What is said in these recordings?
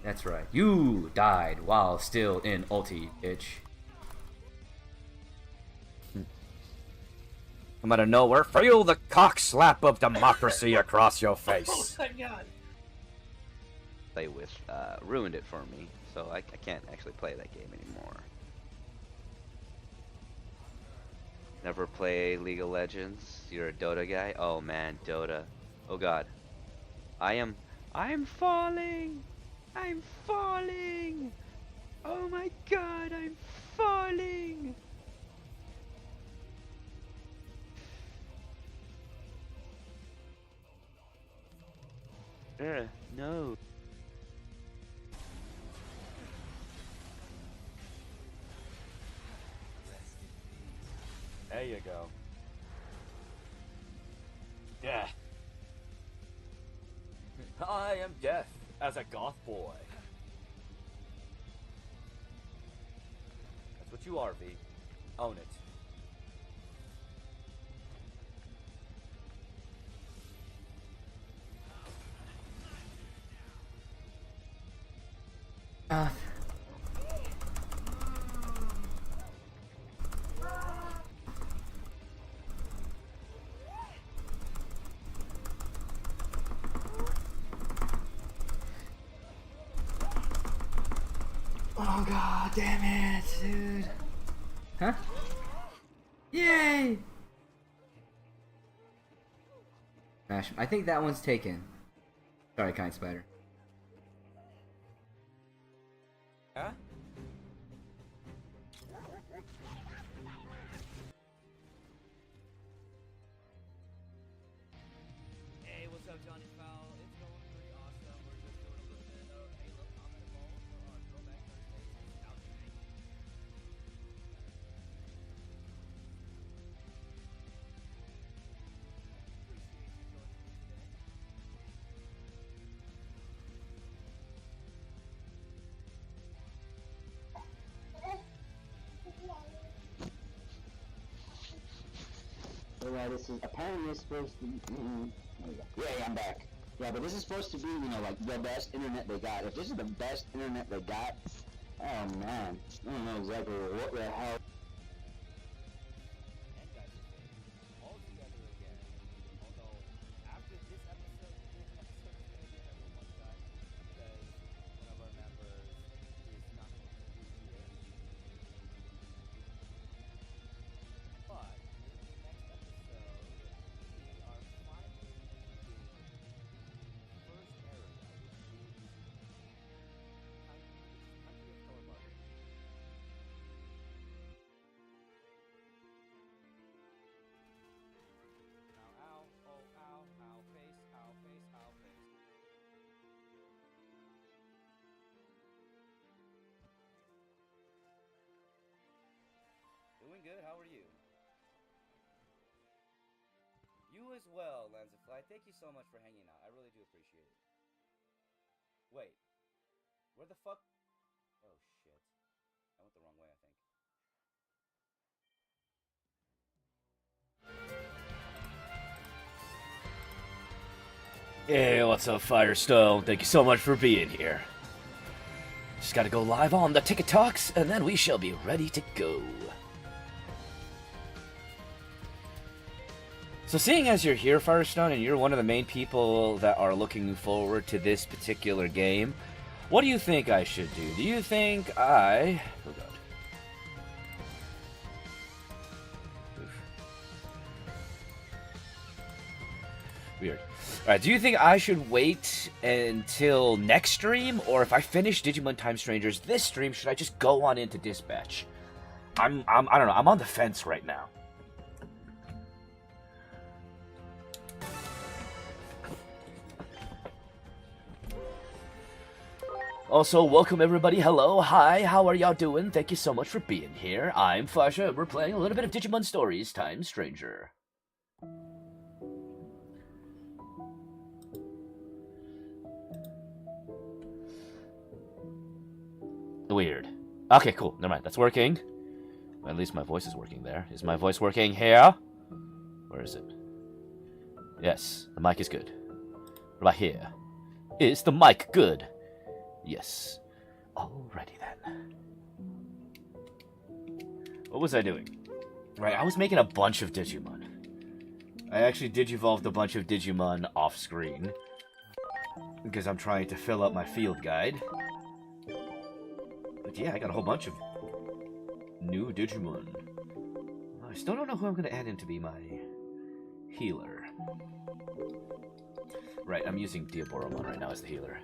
That's right. You died while still in ulti, bitch. I'm out of nowhere. Feel the cock slap of democracy across your face. Oh my god. Play with ruined it for me, so I can't actually play that game anymore. Never play League of Legends? You're a Dota guy? Oh man, Dota. Oh god. I'm falling! I'm falling! Oh my god, I'm falling! No. There you go. Death. I am death as a goth boy. That's what you are, V. Own it. Oh god damn it, dude. Huh? Yay! Smash. I think that one's taken. Sorry, Kind Spider. Huh? Hey, what's up, Johnny Fowl? It's going pretty awesome. We're just doing a little bit of Halo Combat Evolved for our Throwback Thursdays out tonight. Appreciate you joining me today. Yeah, this is apparently it's supposed to. Yeah, I'm back. Yeah, but this is supposed to be, like the best internet they got. If this is the best internet they got, oh man, I don't know exactly what the hell. And guys, all together again. Although, after this episode is going to be everyone's guys because one of our members is not going to be here. But, in the next episode, we are finally ending the first area, which is Country of Thorbark. Ow, ow, oh, ow, ow, face, ow, face, ow, face. Doing good, how are you? You as well, Lancefly. Thank you so much for hanging out. I really do appreciate it. Wait. Where the fuck? Oh, shit. I went the wrong way, I think. Hey, what's up, Firestone? Thank you so much for being here. Just gotta go live on the Ticket Talks, and then we shall be ready to go. So seeing as you're here, Firestone, and you're one of the main people that are looking forward to this particular game, what do you think I should do? Do you think I... Oh, God. Weird. Alright, do you think I should wait until next stream, or if I finish Digimon Time Strangers this stream, should I just go on into Dispatch? I don't know, I'm on the fence right now. Also, welcome everybody, hello, hi, how are y'all doing? Thank you so much for being here. I'm Fasha, and we're playing a little bit of Digimon Stories Time Stranger. Weird. Okay, cool. Never mind. That's working. Well, at least my voice is working there. Is my voice working here? Where is it? Yes, the mic is good. What about here? Is the mic good? Yes. Alrighty then. What was I doing? Right, I was making a bunch of Digimon. I actually digivolved a bunch of Digimon off screen. Because I'm trying to fill up my field guide. But yeah, I got a whole bunch of new Digimon. I still don't know who I'm going to add in to be my healer. Right, I'm using Diaboromon right now as the healer.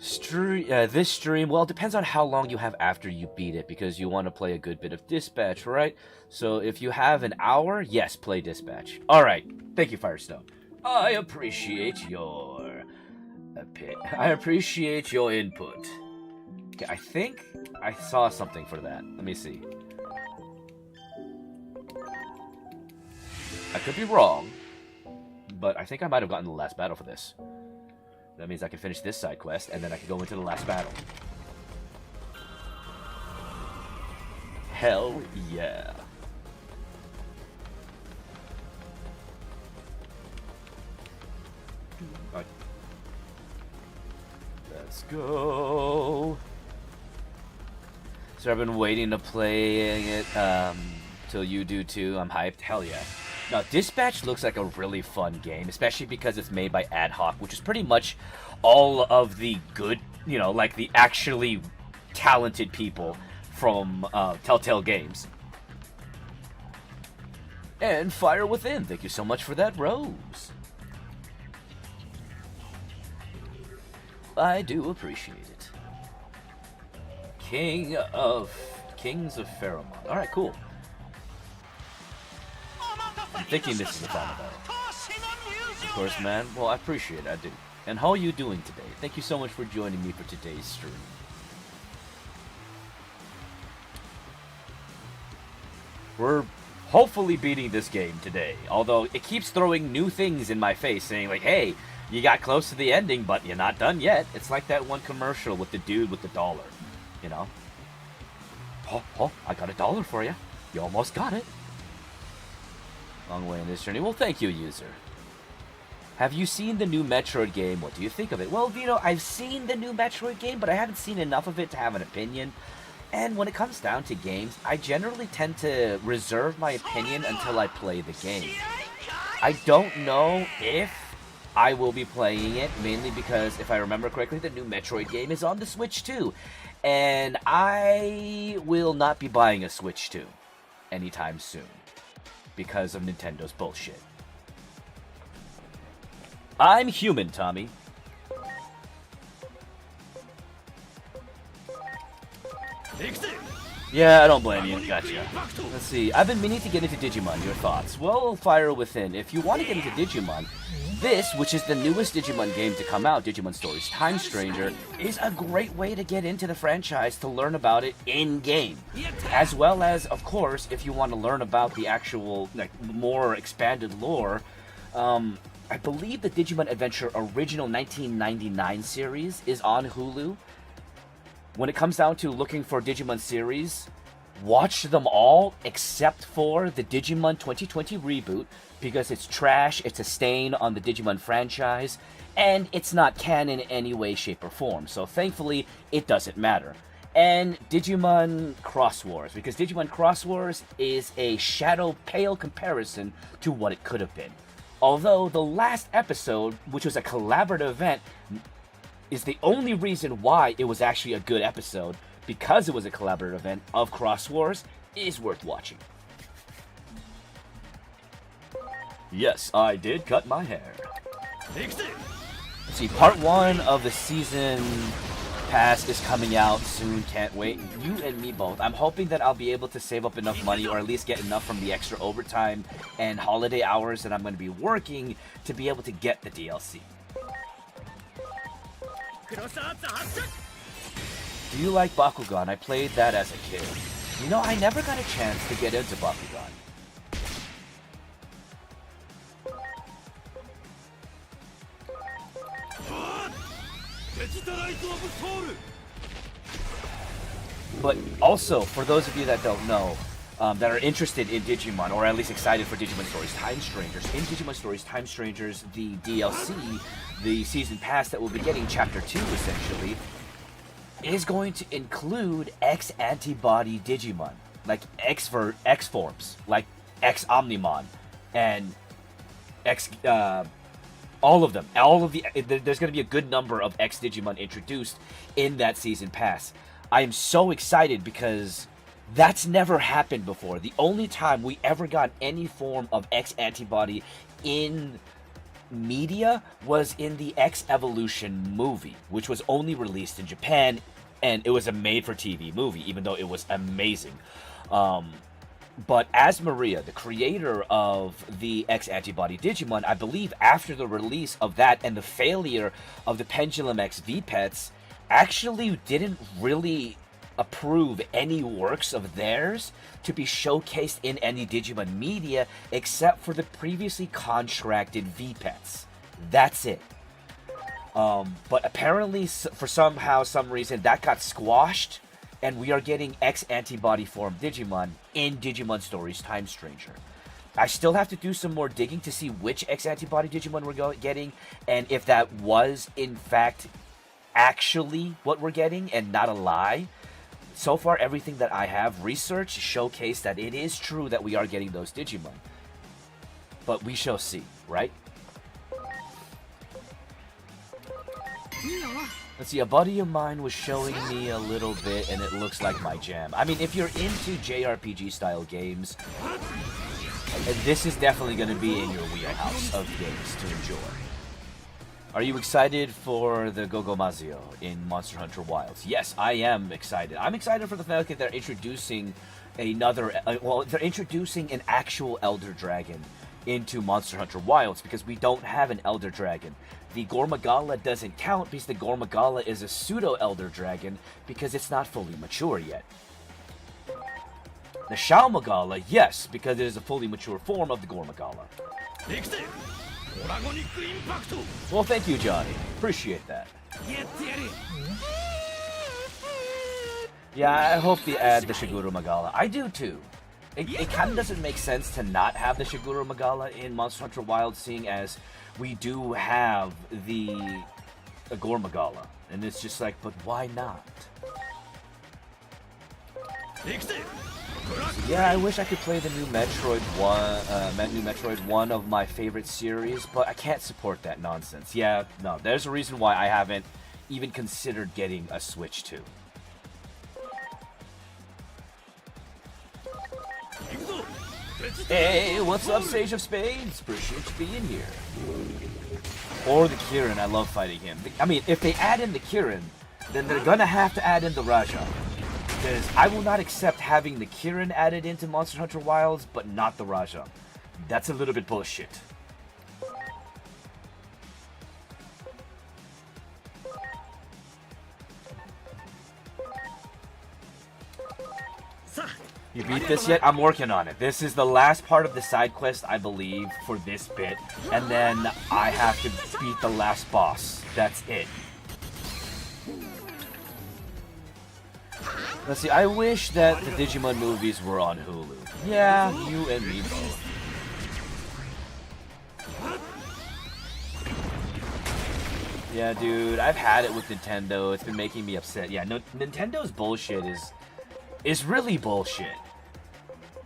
This stream, well, it depends on how long you have after you beat it, because you want to play a good bit of Dispatch, right? So if you have an hour, yes, play Dispatch. Alright, thank you, Firestone. I appreciate your... I appreciate your input. Okay, I think I saw something for that. Let me see. I could be wrong, but I think I might have gotten the last battle for this. That means I can finish this side quest, and then I can go into the last battle. Hell yeah. Alright. Let's go. So I've been waiting to play it till you do too. I'm hyped. Hell yeah. Now, Dispatch looks like a really fun game, especially because it's made by Ad Hoc, which is pretty much all of the good, you know, like the actually talented people from Telltale Games. And Fire Within, thank you so much for that rose. I do appreciate it. Kings of Pheromone. Alright, cool. I'm thinking this is the final battle. Of course, man. Well, I appreciate it, I do. And how are you doing today? Thank you so much for joining me for today's stream. We're hopefully beating this game today, although it keeps throwing new things in my face, saying like, hey, you got close to the ending, but you're not done yet. It's like that one commercial with the dude with the dollar, you know? Oh, I got $1 for you. You almost got it. Long way in this journey. Well, thank you, user. Have you seen the new Metroid game? What do you think of it? Well, you know, I've seen the new Metroid game, but I haven't seen enough of it to have an opinion. And when it comes down to games, I generally tend to reserve my opinion until I play the game. I don't know if I will be playing it, mainly because, if I remember correctly, the new Metroid game is on the Switch too. And I will not be buying a Switch 2 anytime soon, because of Nintendo's bullshit. I'm human, Tommy. Yeah, I don't blame you. Gotcha. Let's see. I've been meaning to get into Digimon. Your thoughts? Well, Fire Within. If you want to get into Digimon, this, which is the newest Digimon game to come out, Digimon Stories Time Stranger, is a great way to get into the franchise to learn about it in-game. As well as, of course, if you want to learn about the actual, like, more expanded lore, I believe the Digimon Adventure original 1999 series is on Hulu. When it comes down to looking for Digimon series, watch them all except for the Digimon 2020 reboot, because it's trash, it's a stain on the Digimon franchise, and it's not canon in any way, shape, or form. So thankfully, it doesn't matter. And Digimon Cross Wars, because Digimon Cross Wars is a shadow pale comparison to what it could have been. Although the last episode, which was a collaborative event, is the only reason why it was actually a good episode, because it was a collaborative event of Cross Wars, is worth watching. Yes, I did cut my hair. Let's see, part 1 of the season pass is coming out soon, can't wait. You and me both. I'm hoping that I'll be able to save up enough money, or at least get enough from the extra overtime and holiday hours that I'm going to be working to be able to get the DLC. Do you like Bakugan? I played that as a kid. You know, I never got a chance to get into Bakugan. But also, for those of you that don't know, that are interested in Digimon, or at least excited for Digimon Stories Time Strangers. In Digimon Stories Time Strangers, the DLC, the season pass that we'll be getting, Chapter 2 essentially, is going to include X antibody Digimon, like X forms, like X Omnimon, and X, all of them. There's going to be a good number of X Digimon introduced in that season pass. I am so excited because that's never happened before. The only time we ever got any form of X antibody in media was in the X Evolution movie, which was only released in Japan, and it was a made-for-TV movie, even though it was amazing. But as Maria, the creator of the X Antibody Digimon, I believe after the release of that and the failure of the Pendulum X V-Pets, actually didn't really approve any works of theirs to be showcased in any Digimon media except for the previously contracted V-Pets. That's it. But apparently, for some reason, that got squashed, and we are getting X antibody form Digimon in Digimon Stories Time Stranger. I still have to do some more digging to see which X antibody Digimon we're getting, and if that was, in fact, actually what we're getting and not a lie. So far, everything that I have researched showcased that it is true that we are getting those Digimon. But we shall see, right? Let's see, a buddy of mine was showing me a little bit, and it looks like my jam. I mean, if you're into JRPG-style games, this is definitely going to be in your wheelhouse of games to enjoy. Are you excited for the Gogomazio in Monster Hunter Wilds? Yes, I am excited. I'm excited for the fact that they're introducing they're introducing an actual Elder Dragon into Monster Hunter Wilds, because we don't have an Elder Dragon. The Gormagala doesn't count because the Gormagala is a pseudo-Elder Dragon because it's not fully mature yet. The Xiaomagala, yes, because it is a fully mature form of the Gormagala. Well, thank you, Johnny. Appreciate that. Yeah, I hope they add the Shiguru Magala. I do too. It kind of doesn't make sense to not have the Shiguru Magala in Monster Hunter Wilds, seeing as we do have the Gormagala. And it's just like, but why not? Yeah, I wish I could play the new Metroid 1 of my favorite series, but I can't support that nonsense. Yeah, no, there's a reason why I haven't even considered getting a Switch 2. Hey, what's up, Sage of Spades? Appreciate you being here. Or the Kirin, I love fighting him. I mean, if they add in the Kirin, then they're gonna have to add in the Raja. Because I will not accept having the Kirin added into Monster Hunter Wilds, but not the Raja. That's a little bit bullshit. You beat this yet? I'm working on it. This is the last part of the side quest, I believe, for this bit. And then I have to beat the last boss. That's it. Let's see, I wish that the Digimon movies were on Hulu. Yeah, you and me both. Yeah, dude, I've had it with Nintendo. It's been making me upset. Yeah, no, Nintendo's bullshit is really bullshit.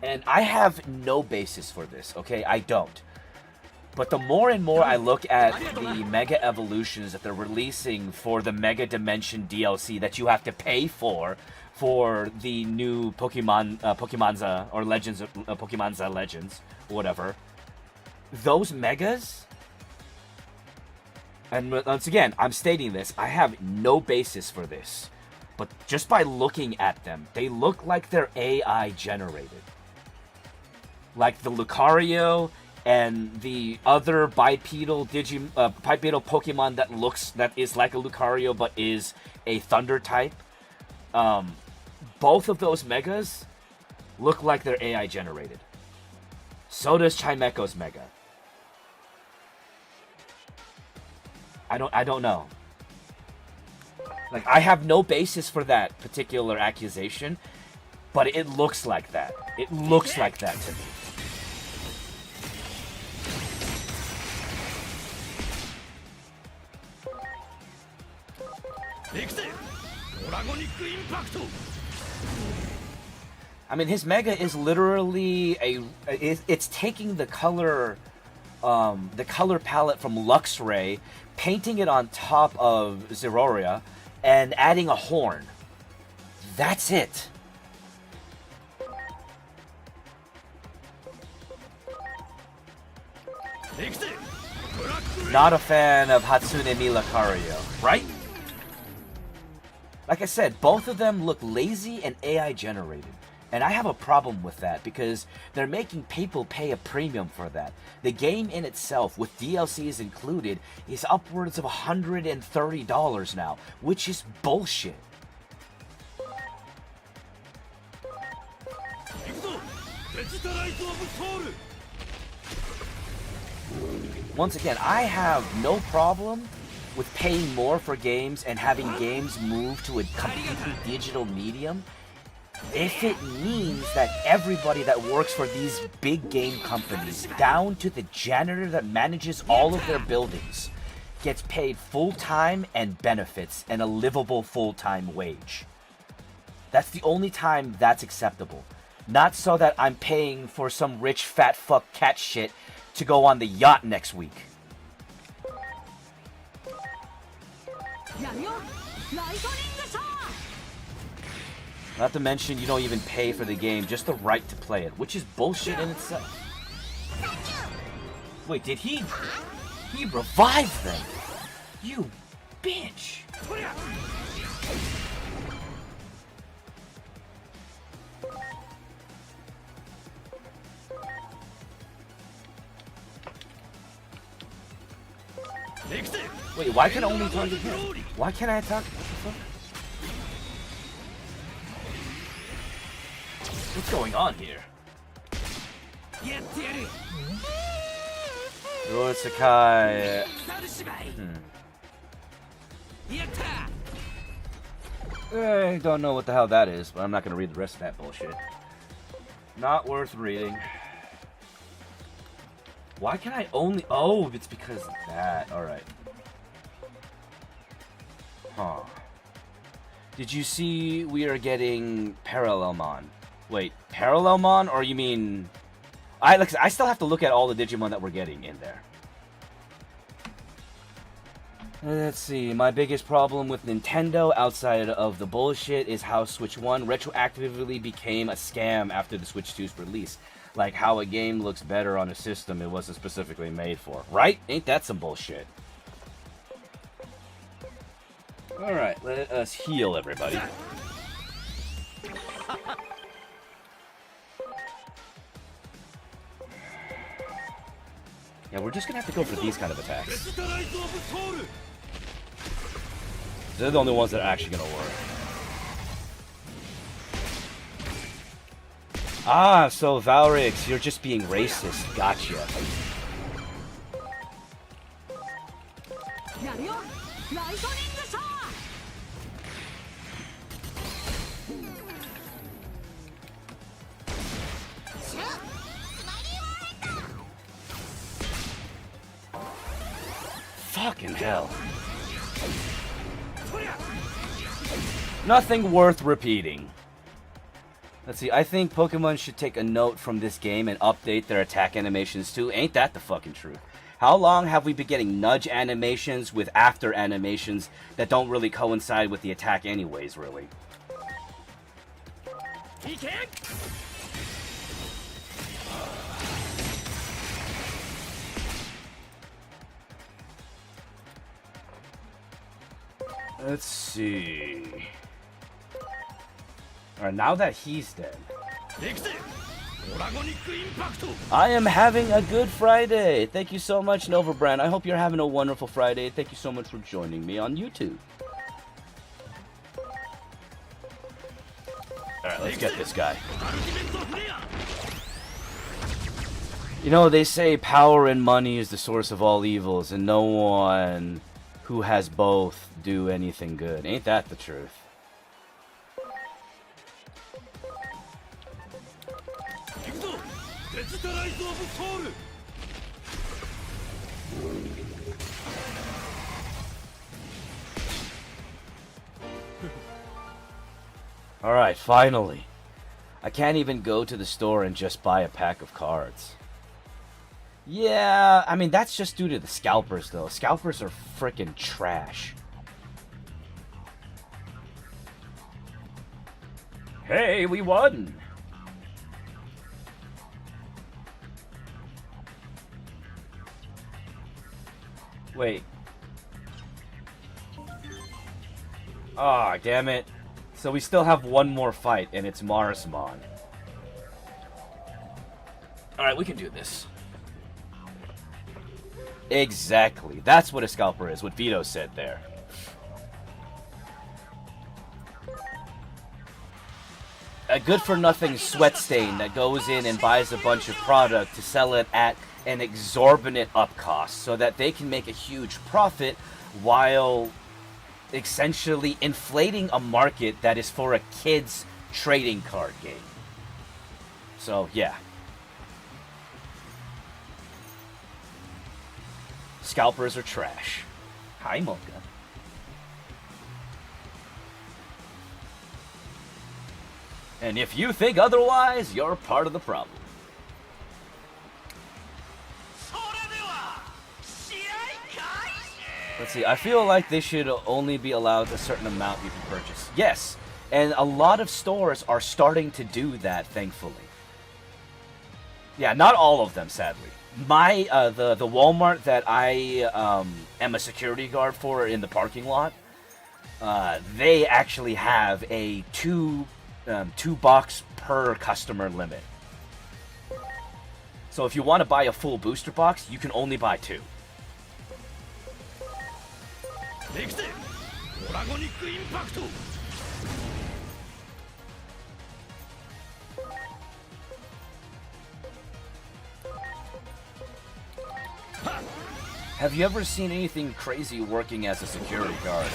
And I have no basis for this, okay? I don't. But the more and more I look at the Mega Evolutions that they're releasing for the Mega Dimension DLC that you have to pay for the new Pokemonza or Legends, Pokemonza Legends, whatever. Those Megas, and once again, I'm stating this, I have no basis for this. But just by looking at them, they look like they're AI generated. Like the Lucario and the other bipedal Pokemon that is like a Lucario but is a Thunder type. Both of those Megas look like they're AI generated. So does Chimeko's Mega. I don't know. Like, I have no basis for that particular accusation. but it looks like that. It looks like that to me. I mean, his Mega is literally it's taking the color palette from Luxray, painting it on top of Zeroria, and adding a horn. That's it. Not a fan of Hatsune Milacario, right? Like I said, both of them look lazy and AI generated. And I have a problem with that because they're making people pay a premium for that. The game in itself, with DLCs included, is upwards of $130 now, which is bullshit. Once again, I have no problem with paying more for games and having games move to a completely digital medium if it means that everybody that works for these big game companies, down to the janitor that manages all of their buildings, gets paid full-time and benefits and a livable full-time wage. That's the only time that's acceptable. Not so that I'm paying for some rich fat fuck cat shit to go on the yacht next week. Not to mention, you don't even pay for the game, just the right to play it, which is bullshit in itself. Wait, did he... He revived them! You bitch! Wait, why can I only target him? Why can't I attack? What the fuck? What's going on here? Lord Sakai. I don't know what the hell that is, but I'm not gonna read the rest of that bullshit. Not worth reading. Why can I only... Oh, it's because of that. Alright. Huh. Did you see we are getting Parallelmon? Wait, Parallelmon, or you mean... I still have to look at all the Digimon that we're getting in there. Let's see, my biggest problem with Nintendo, outside of the bullshit, is how Switch 1 retroactively became a scam after the Switch 2's release. Like how a game looks better on a system it wasn't specifically made for. Right? Ain't that some bullshit? Alright, let us heal everybody. Yeah, we're just gonna have to go for these kind of attacks. They're the only ones that are actually gonna work. Ah, so Valrix, you're just being racist. Gotcha. Fucking hell. Nothing worth repeating. Let's see, I think Pokemon should take a note from this game and update their attack animations too. Ain't that the fucking truth? How long have we been getting nudge animations with after animations that don't really coincide with the attack anyways, really? Let's see. Alright, now that he's dead. I am having a good Friday. Thank you so much, Novabrand. I hope you're having a wonderful Friday. Thank you so much for joining me on YouTube. Alright, let's get this guy. You know, they say power and money is the source of all evils, and no one who has both do anything good. Ain't that the truth? Alright, finally. I can't even go to the store and just buy a pack of cards. Yeah, I mean, that's just due to the scalpers, though. Scalpers are freaking trash. Hey, we won! Wait. Ah, damn it. So we still have one more fight, and it's Marismon. Alright, we can do this. Exactly. That's what a scalper is, what Vito said there. A good-for-nothing sweat stain that goes in and buys a bunch of product to sell it at an exorbitant up cost so that they can make a huge profit while essentially inflating a market that is for a kid's trading card game. So, yeah. Scalpers are trash. Hi, Mocha. And if you think otherwise, you're part of the problem. Let's see, I feel like they should only be allowed a certain amount you can purchase. Yes, and a lot of stores are starting to do that, thankfully. Yeah, not all of them, sadly. My, the Walmart that I am a security guard for in the parking lot, they actually have a two box per customer limit. So if you want to buy a full booster box, you can only buy 2. Have you ever seen anything crazy working as a security guard?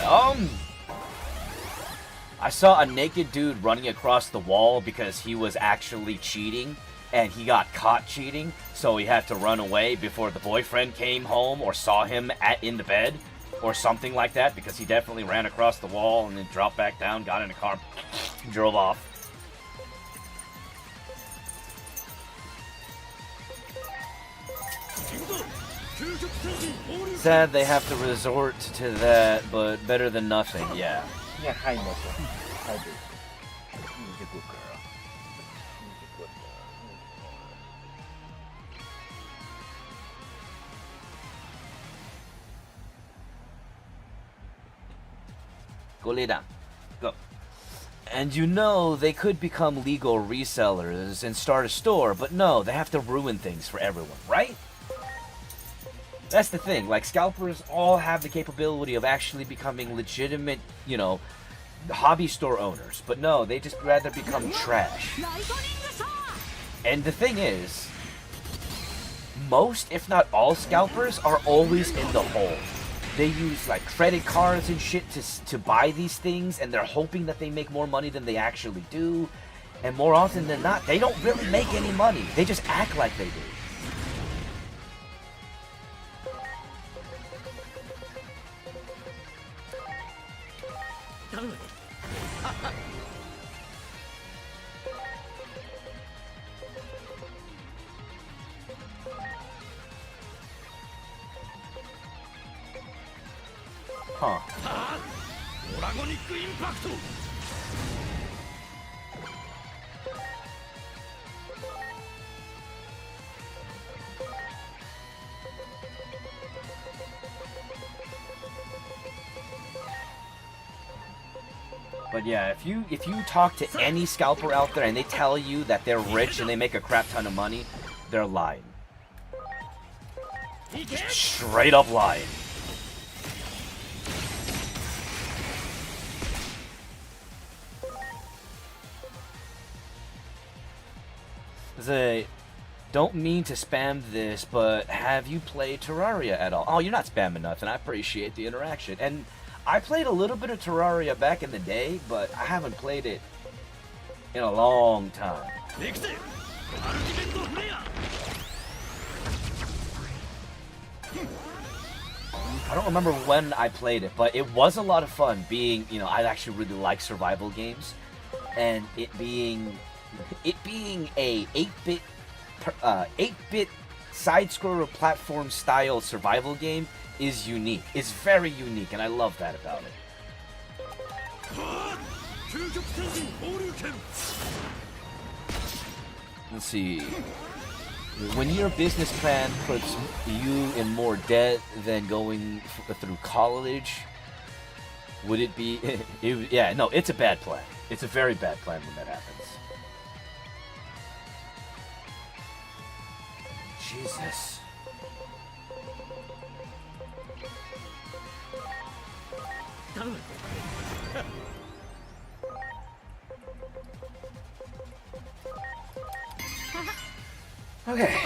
I saw a naked dude running across the wall because he was actually cheating, and he got caught cheating, so he had to run away before the boyfriend came home or saw him in the bed, or something like that, because he definitely ran across the wall and then dropped back down, got in a car, drove off. Sad they have to resort to that, but better than nothing, yeah. Yeah, hi, Mocha. Hi, baby. You're a good girl. You're a good girl. Go lay down. Go. And you know, they could become legal resellers and start a store, but no, they have to ruin things for everyone, right? That's the thing, like, scalpers all have the capability of actually becoming legitimate, you know, hobby store owners. But no, they just rather become trash. And the thing is, most, if not all, scalpers are always in the hole. They use, like, credit cards and shit to buy these things, and they're hoping that they make more money than they actually do. And more often than not, they don't really make any money. They just act like they do. Huh. But yeah, if you talk to any scalper out there and they tell you that they're rich and they make a crap ton of money, they're lying. Straight up lying. Don't mean to spam this, but have you played Terraria at all? Oh, you're not spamming nothing. I appreciate the interaction. And I played a little bit of Terraria back in the day, but I haven't played it in a long time. I don't remember when I played it, but it was a lot of fun being, you know, I actually really like survival games, and it being a 8-bit side-scroller platform style survival game is unique. It's very unique, and I love that about it. Let's see. When your business plan puts you in more debt than going through college, would it be... yeah, no, it's a bad plan. It's a very bad plan when that happens. Jesus. Okay.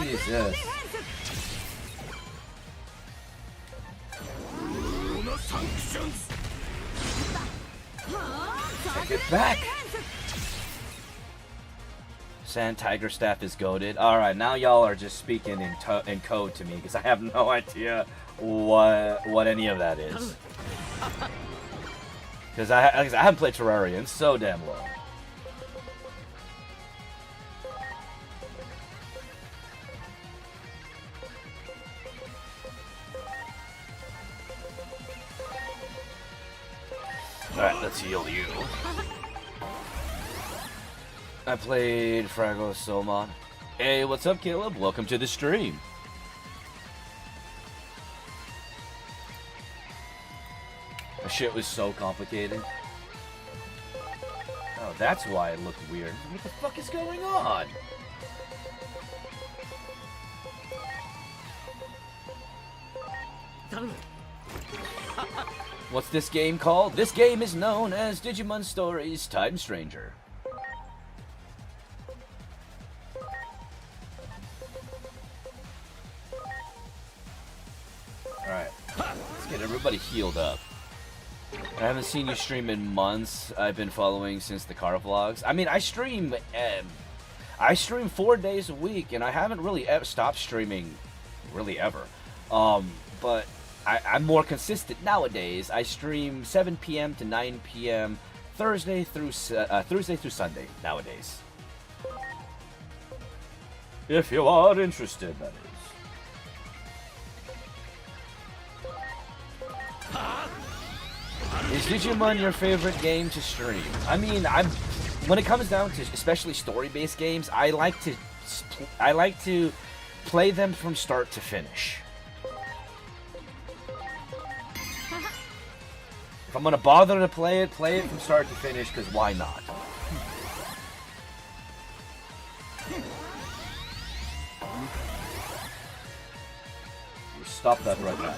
Jesus. Take it back. Sand Tiger Staff is goated. Alright, now y'all are just speaking in code to me because I have no idea what any of that is. Because I haven't played Terraria in so damn long. Alright, let's heal you. I played Frago Somon. Hey, what's up, Caleb? Welcome to the stream. The shit was so complicated. Oh, that's why it looked weird. What the fuck is going on? What's this game called? This game is known as Digimon Stories Time Stranger. Alright, let's get everybody healed up. I haven't seen you stream in months. I've been following since the car vlogs. I mean, I stream 4 days a week, and I haven't really stopped streaming, really ever. But I'm more consistent nowadays. I stream 7 p.m. to 9 p.m. Thursday through Sunday nowadays. If you are interested, that is. Is Digimon your favorite game to stream? I mean, when it comes down to especially story-based games, I like to play them from start to finish. If I'm gonna bother to play it from start to finish, because why not? Stop that right now.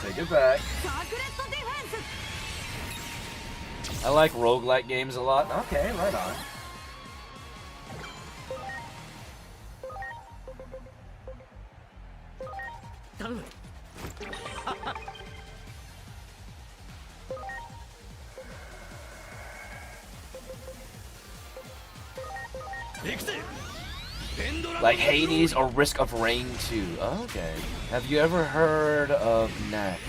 Take it back. I like roguelike games a lot. Okay, right on. Like Hades or Risk of Rain 2. Oh, okay. Have you ever heard of Knack?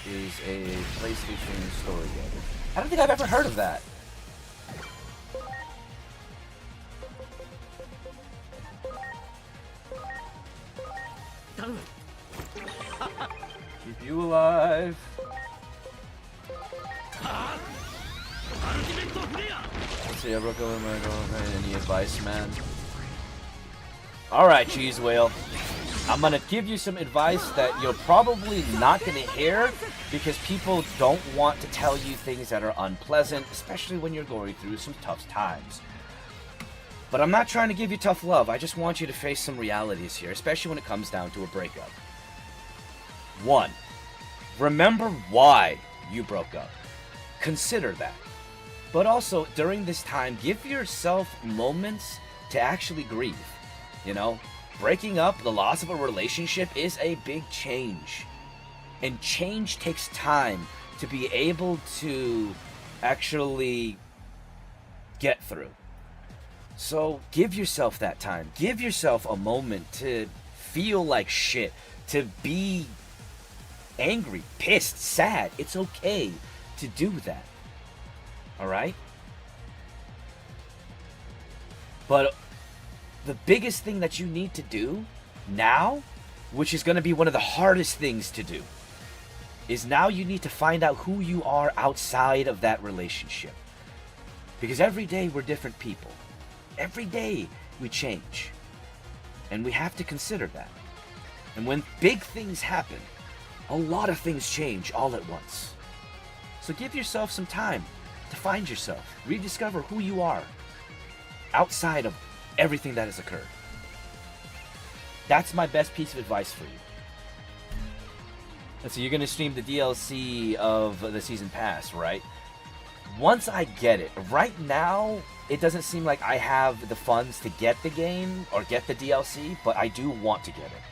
Is a PlayStation story game. I don't think I've ever heard of that. Keep you alive. Let's see, I broke up with my girlfriend. Any advice, man? Alright, Cheese Whale. I'm gonna give you some advice that you're probably not gonna hear because people don't want to tell you things that are unpleasant, especially when you're going through some tough times. But I'm not trying to give you tough love. I just want you to face some realities here, especially when it comes down to a breakup. 1. Remember why you broke up. Consider that. But also, during this time, give yourself moments to actually grieve. You know, breaking up, the loss of a relationship is a big change. And change takes time to be able to actually get through. So give yourself that time. Give yourself a moment to feel like shit, to be angry, pissed, sad. It's okay to do that. Alright? But the biggest thing that you need to do now, which is going to be one of the hardest things to do, is now you need to find out who you are outside of that relationship. Because every day we're different people. Every day we change. And we have to consider that. And when big things happen, a lot of things change all at once. So give yourself some time to find yourself, rediscover who you are outside of everything that has occurred. That's my best piece of advice for you. So you're going to stream the DLC of the Season Pass, right? Once I get it, right now, it doesn't seem like I have the funds to get the game or get the DLC, but I do want to get it.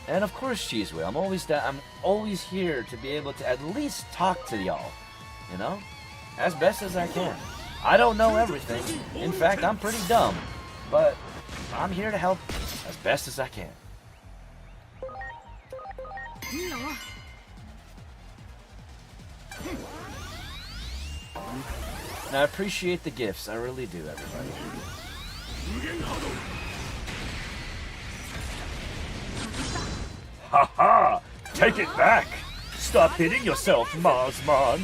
And of course, Cheese Whale, I'm always here to be able to at least talk to y'all, you know? As best as I can. I don't know everything. In fact, I'm pretty dumb. But I'm here to help as best as I can. And I appreciate the gifts. I really do, everybody. Ha! Take it back! Stop hitting yourself, Marsman!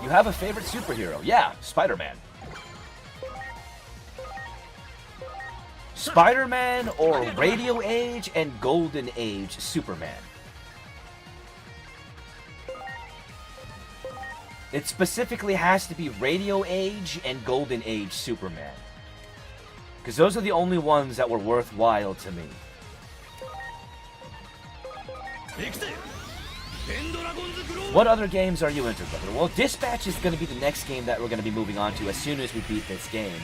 You have a favorite superhero? Yeah, Spider-Man. Spider-Man or Radio Age and Golden Age Superman? It specifically has to be Radio Age and Golden Age Superman. Because those are the only ones that were worthwhile to me. What other games are you into, brother? Well, Dispatch is going to be the next game that we're going to be moving on to as soon as we beat this game.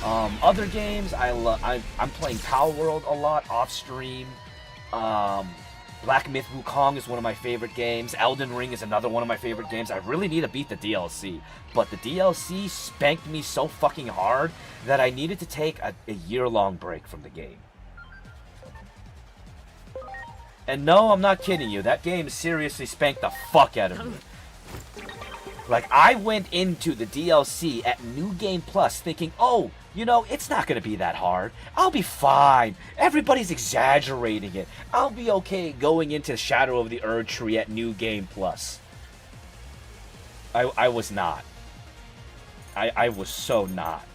Other games, I'm playing Power World a lot off stream. Black Myth Wukong is one of my favorite games. Elden Ring is another one of my favorite games. I really need to beat the DLC, but the DLC spanked me so fucking hard that I needed to take a year-long break from the game. And no, I'm not kidding you. That game seriously spanked the fuck out of me. Like, I went into the DLC at New Game Plus thinking, oh, you know, it's not going to be that hard. I'll be fine. Everybody's exaggerating it. I'll be okay going into Shadow of the Erdtree at New Game Plus. I was not. I was so not.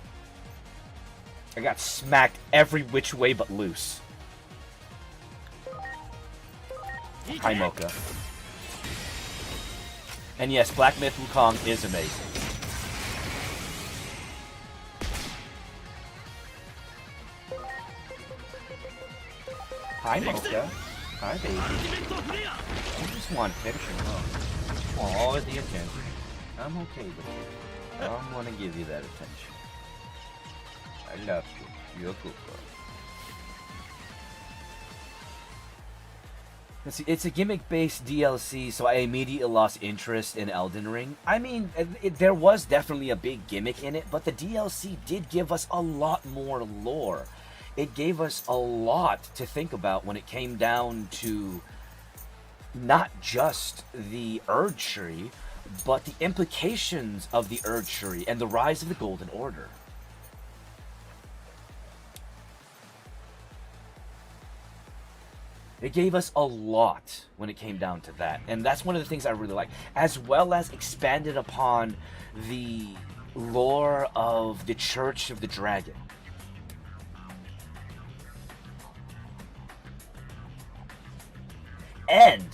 I got smacked every which way but loose. Hi, Mocha. And yes, Black Myth Wukong is amazing. Hi, Mocha. Hi, baby. I just want a picture, huh? Oh, the attention. I'm okay with it. I'm gonna give you that attention. I love you. You're a good girl. It's a gimmick-based DLC, so I immediately lost interest in Elden Ring. I mean, there was definitely a big gimmick in it, but the DLC did give us a lot more lore. It gave us a lot to think about when it came down to not just the Erdtree, but the implications of the Erdtree and the rise of the Golden Order. It gave us a lot when it came down to that. And that's one of the things I really like. As well as expanded upon the lore of the Church of the Dragon. And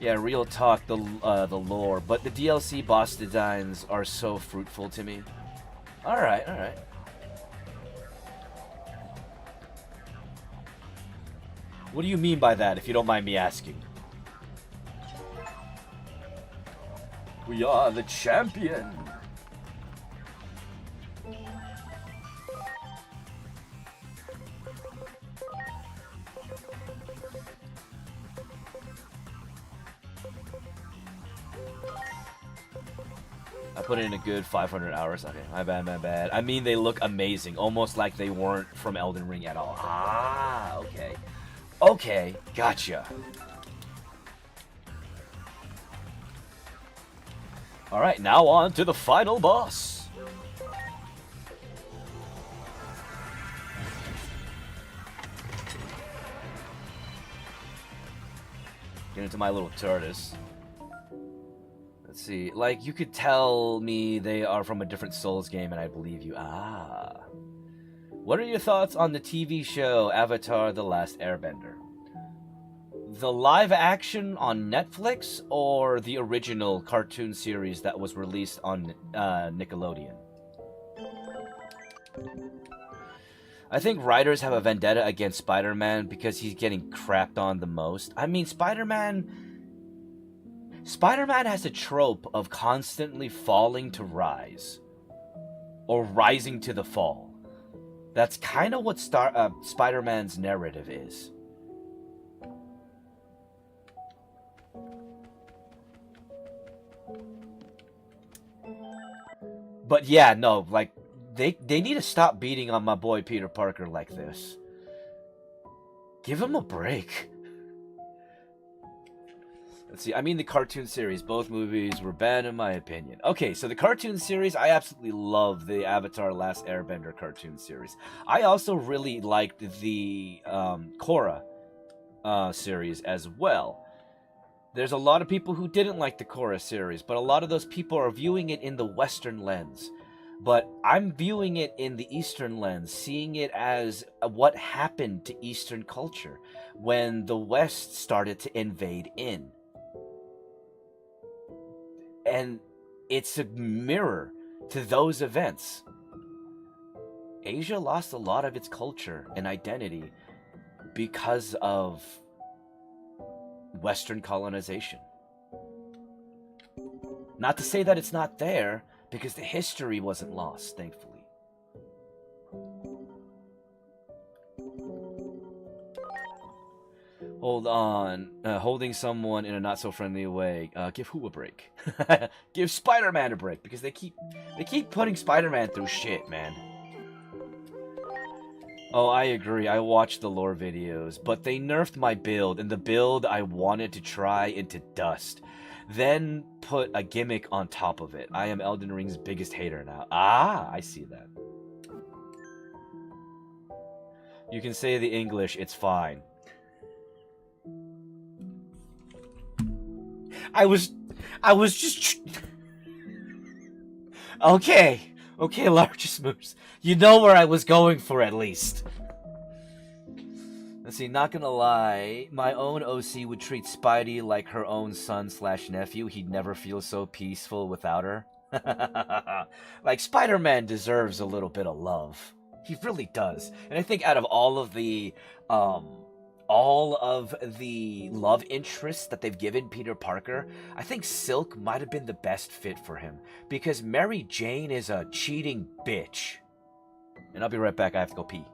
yeah, real talk, the lore. But the DLC boss designs are so fruitful to me. Alright, alright. What do you mean by that, if you don't mind me asking? We are the champion. I put in a good 500 hours. Okay, my bad, my bad. I mean, they look amazing. Almost like they weren't from Elden Ring at all. Ah, okay. Okay, gotcha. Alright, now on to the final boss. Get into my little tortoise. Let's see. Like, you could tell me they are from a different Souls game, and I believe you. Ah. What are your thoughts on the TV show Avatar: The Last Airbender? The live action on Netflix or the original cartoon series that was released on Nickelodeon? I think writers have a vendetta against Spider-Man because he's getting crapped on the most. I mean, Spider-Man has a trope of constantly falling to rise. Or rising to the fall. That's kind of what Spider-Man's narrative is. But yeah, no, like, they need to stop beating on my boy Peter Parker like this. Give him a break. Let's see, I mean the cartoon series. Both movies were bad in my opinion. Okay, so the cartoon series, I absolutely love the Avatar Last Airbender cartoon series. I also really liked the Korra series as well. There's a lot of people who didn't like the Korra series, but a lot of those people are viewing it in the Western lens. But I'm viewing it in the Eastern lens, seeing it as what happened to Eastern culture when the West started to invade in. And it's a mirror to those events. Asia lost a lot of its culture and identity because of Western colonization. Not to say that it's not there, because the history wasn't lost, thankfully. Hold on. Holding someone in a not-so-friendly way. Give who a break? Give Spider-Man a break, because they keep putting Spider-Man through shit, man. Oh, I agree. I watched the lore videos, but they nerfed my build, and the build I wanted to try into dust. Then put a gimmick on top of it. I am Elden Ring's biggest hater now. Ah, I see that. You can say the English, it's fine. I was just... Okay, largest moves. You know where I was going for, at least. Let's see, not gonna lie, my own OC would treat Spidey like her own son/nephew. He'd never feel so peaceful without her. Like, Spider-Man deserves a little bit of love. He really does. And I think out of all of the love interests that they've given Peter Parker, I think Silk might have been the best fit for him. Because Mary Jane is a cheating bitch. And I'll be right back, I have to go pee.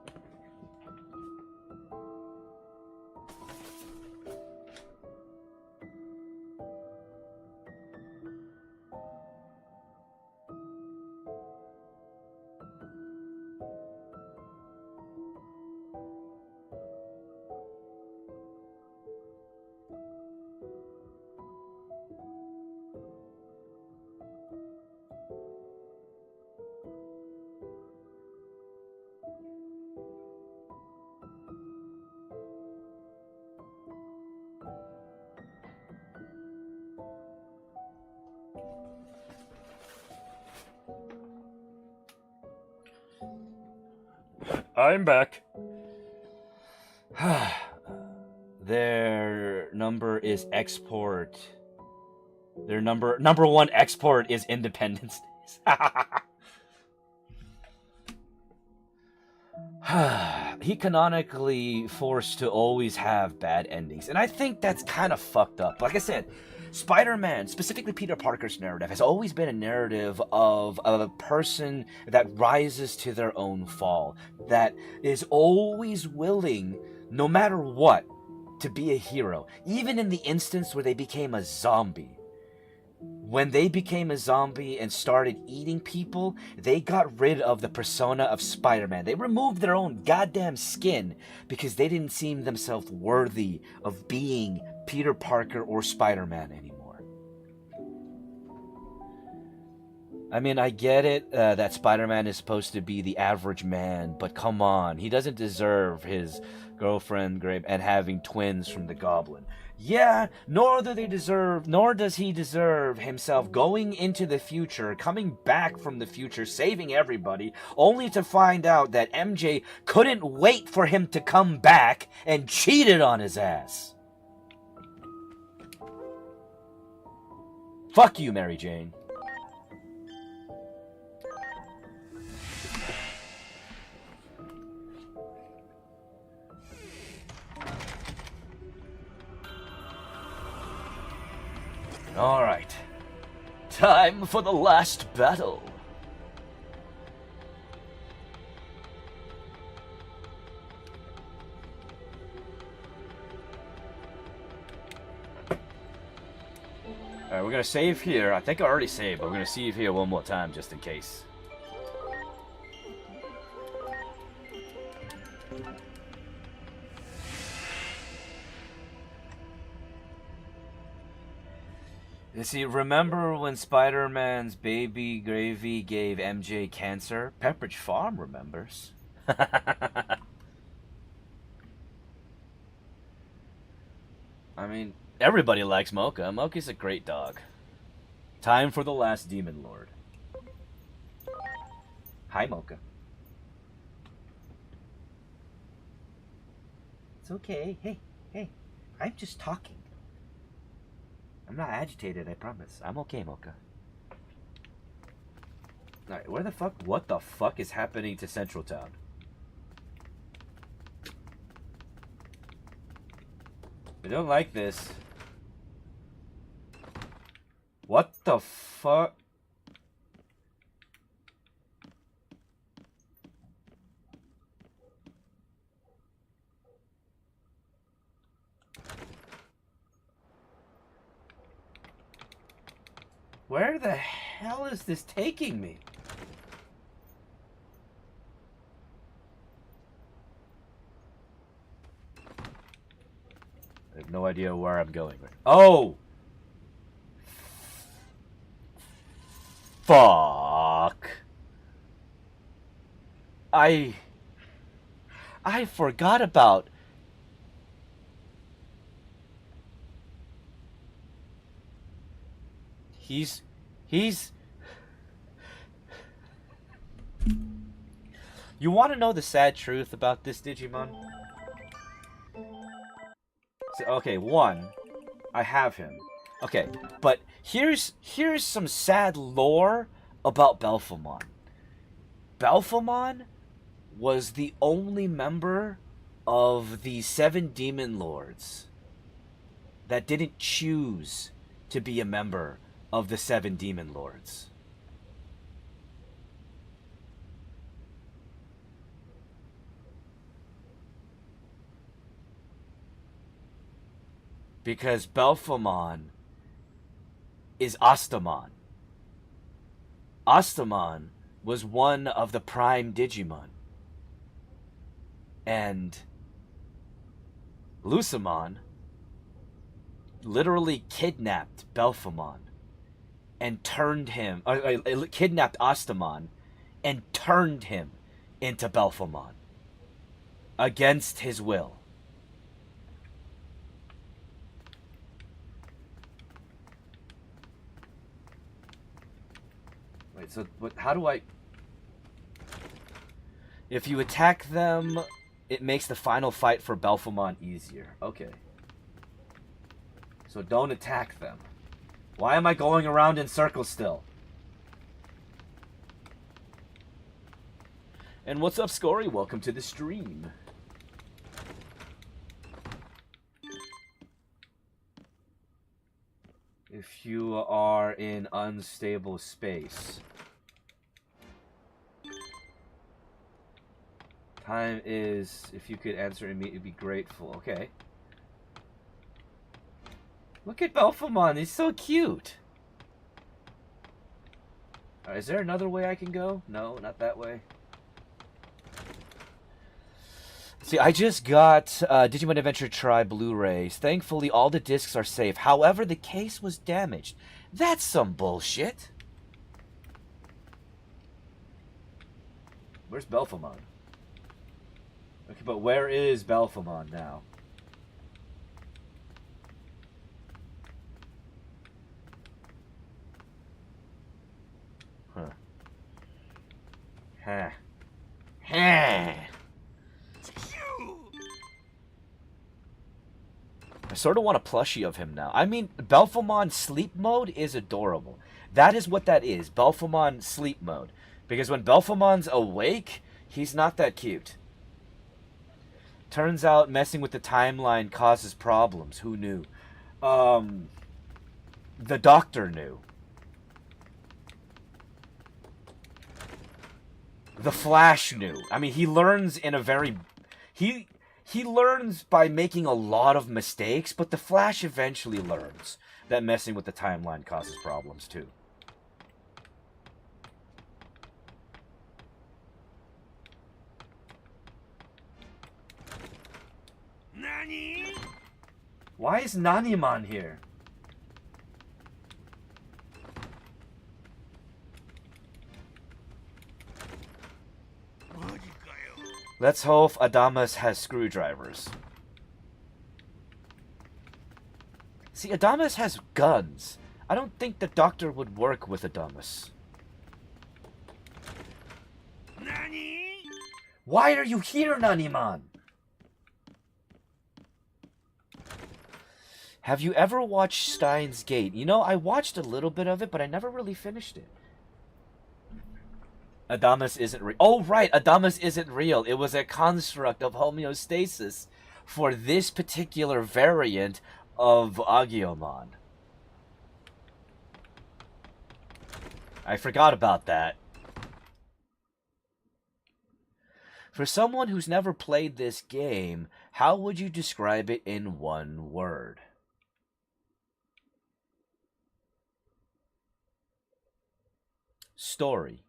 I'm back. Their number is export. Their number one export is Independence Days. he canonically forced to always have bad endings. And I think that's kind of fucked up. Like I said, Spider-Man, specifically Peter Parker's narrative, has always been a narrative of a person that rises to their own fall, that is always willing, no matter what, to be a hero. Even in the instance where they became a zombie. When they became a zombie and started eating people, they got rid of the persona of Spider-Man. They removed their own goddamn skin because they didn't seem themselves worthy of being Peter Parker or Spider-Man anymore. I mean, I get it that Spider-Man is supposed to be the average man, but come on, he doesn't deserve his girlfriend Grape and having twins from the Goblin. Yeah, nor does he deserve himself going into the future, coming back from the future, saving everybody, only to find out that MJ couldn't wait for him to come back and cheated on his ass. Fuck you, Mary Jane. Alright. Time for the last battle. Alright, we're gonna save here. I think I already saved, but we're gonna save here one more time just in case. You see, remember when Spider-Man's baby Gravy gave MJ cancer? Pepperidge Farm remembers. I mean, everybody likes Mocha. Mocha's a great dog. Time for the last Demon Lord. Hi, Mocha. It's okay. Hey, I'm just talking. I'm not agitated, I promise. I'm okay, Mocha. Alright, what the fuck is happening to Central Town? I don't like this. What the fuck? Where the hell is this taking me? I have no idea where I'm going. Oh! Fuck. I forgot about... He's... You want to know the sad truth about this Digimon? So, okay, one, I have him. Okay, but here's some sad lore about Belphemon. Belphemon was the only member of the 7 Demon Lords that didn't choose to be a member of the 7 Demon Lords. Because Belphemon is Astamon. Astamon was one of the Prime Digimon. And Lucemon literally kidnapped Belphemon and turned him, kidnapped Astamon and turned him into Belphemon against his will. Wait, so how do I... If you attack them, it makes the final fight for Belphemon easier. Okay. So don't attack them. Why am I going around in circles still? And what's up, Scory? Welcome to the stream. If you are in unstable space. Time is, if you could answer immediately, be grateful. Okay. Look at Belphemon, he's so cute. Is there another way I can go? No, not that way. See, I just got Digimon Adventure Tri Blu-rays. Thankfully, all the discs are safe. However, the case was damaged. That's some bullshit. Where's Belphemon? Okay, but where is Belphemon now? Huh. Huh. Huh. I sort of want a plushie of him now. I mean, Belphemon sleep mode is adorable. That is what that is. Belphemon sleep mode. Because when Belphemon's awake, he's not that cute. Turns out messing with the timeline causes problems. Who knew? The doctor knew. The Flash knew. I mean, he learns in a very... He learns by making a lot of mistakes, but the Flash eventually learns that messing with the timeline causes problems too. Nani? Why is Nanimon here? Let's hope Adamas has screwdrivers. See, Adamas has guns. I don't think the doctor would work with Adamas. Nani? Why are you here, Nanimon? Have you ever watched Steins Gate? You know, I watched a little bit of it, but I never really finished it. Adamas isn't real. Oh, right. Adamas isn't real. It was a construct of homeostasis for this particular variant of Agumon. I forgot about that. For someone who's never played this game, how would you describe it in one word? Story.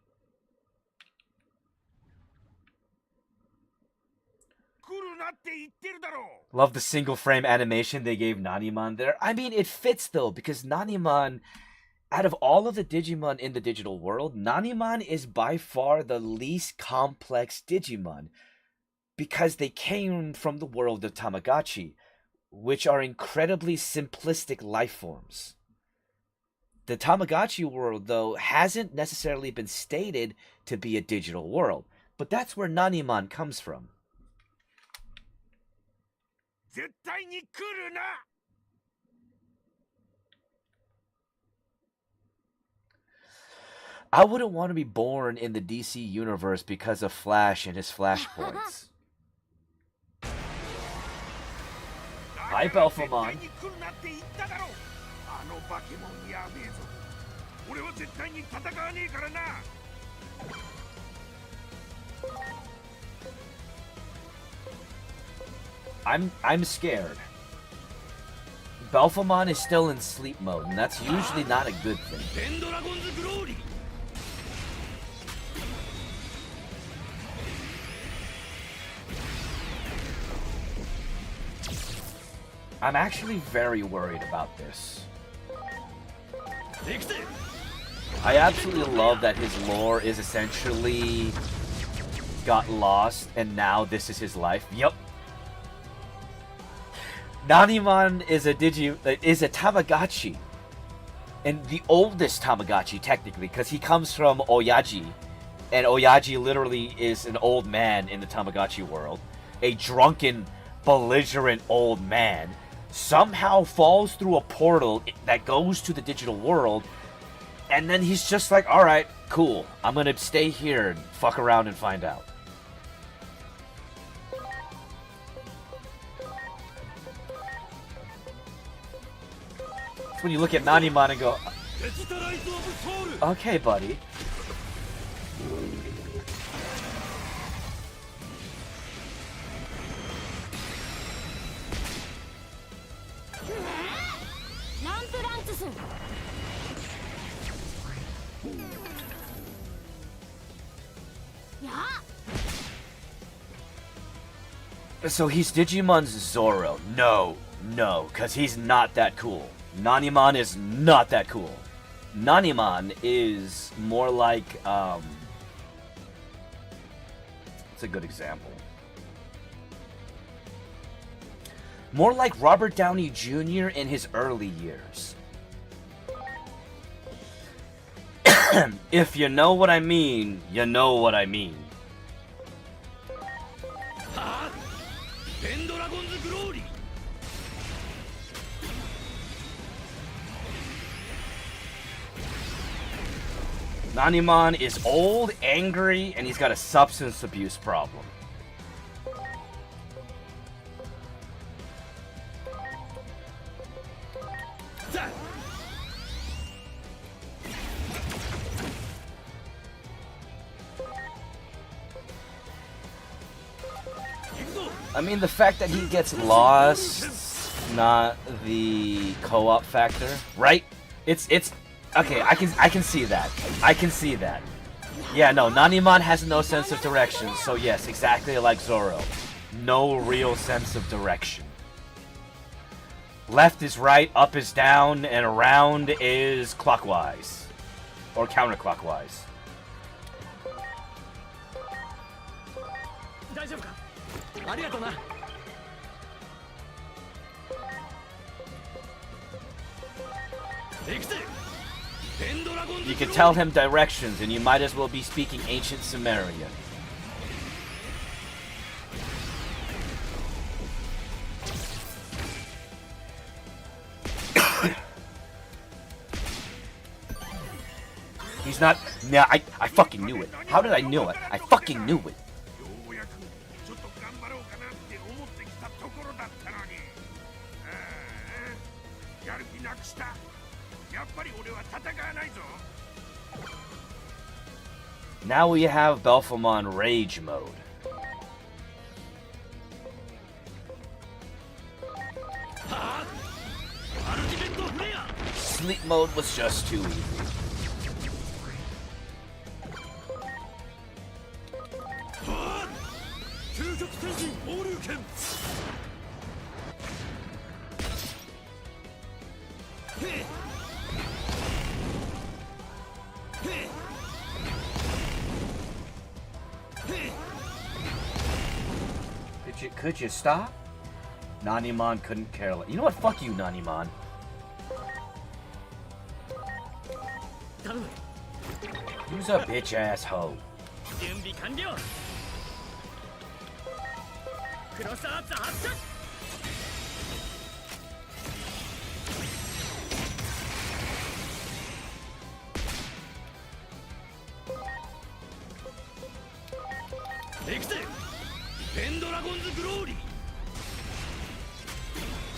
Love the single frame animation they gave Nanimon there. I mean, it fits though, because Nanimon, out of all of the Digimon in the digital world, Nanimon is by far the least complex Digimon, because they came from the world of Tamagotchi, which are incredibly simplistic life forms. The Tamagotchi world, though, hasn't necessarily been stated to be a digital world, but that's where Nanimon comes from. I wouldn't want to be born in the DC universe because of Flash and his flashpoints. Hi, Belphemon. I'm scared. Belphemon is still in sleep mode, and that's usually not a good thing. I'm actually very worried about this. I absolutely love that his lore is essentially got lost, and now this is his life. Yup. Nanimon is a Tamagotchi, and the oldest Tamagotchi technically, because he comes from Oyaji, and Oyaji literally is an old man in the Tamagotchi world. A drunken, belligerent old man somehow falls through a portal that goes to the digital world, and then he's just like, alright, cool, I'm gonna stay here and fuck around and find out. That's when you look at Nanimon and go, okay, buddy. So he's Digimon's Zoro. No, because he's not that cool. Nanimon is not that cool. Nanimon is more like, it's a good example. More like Robert Downey Jr. in his early years. If you know what I mean, you know what I mean. Nanimon is old, angry, and he's got a substance abuse problem. I mean, the fact that he gets lost, not the co-op factor, right? It's okay. I can see that. I can see that. Yeah, no, Nanimon has no sense of direction. So yes, exactly like Zoro, no real sense of direction. Left is right, up is down, and around is clockwise or counterclockwise. You can tell him directions, and you might as well be speaking ancient Sumerian. He's not. Nah, I fucking knew it. How did I know it? I fucking knew it. Now we have Belphemon Rage Mode. Sleep Mode was just too easy. Could you stop? Nanimon couldn't care less. You know what? Fuck you, Nanimon. Who's a bitch ass hoe?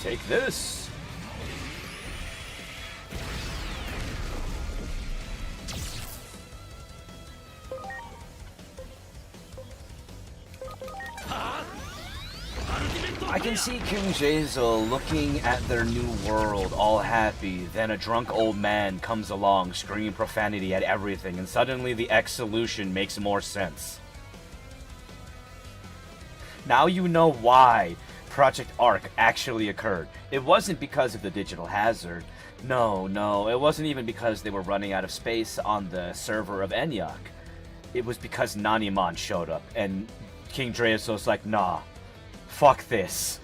Take this. I can see King Jazel looking at their new world, all happy. Then a drunk old man comes along, screaming profanity at everything, and suddenly the X solution makes more sense. Now you know why Project Arc actually occurred. It wasn't because of the digital hazard. No, it wasn't even because they were running out of space on the server of Enyaq. It was because Nanimon showed up, and King Dreasos was like, nah, fuck this.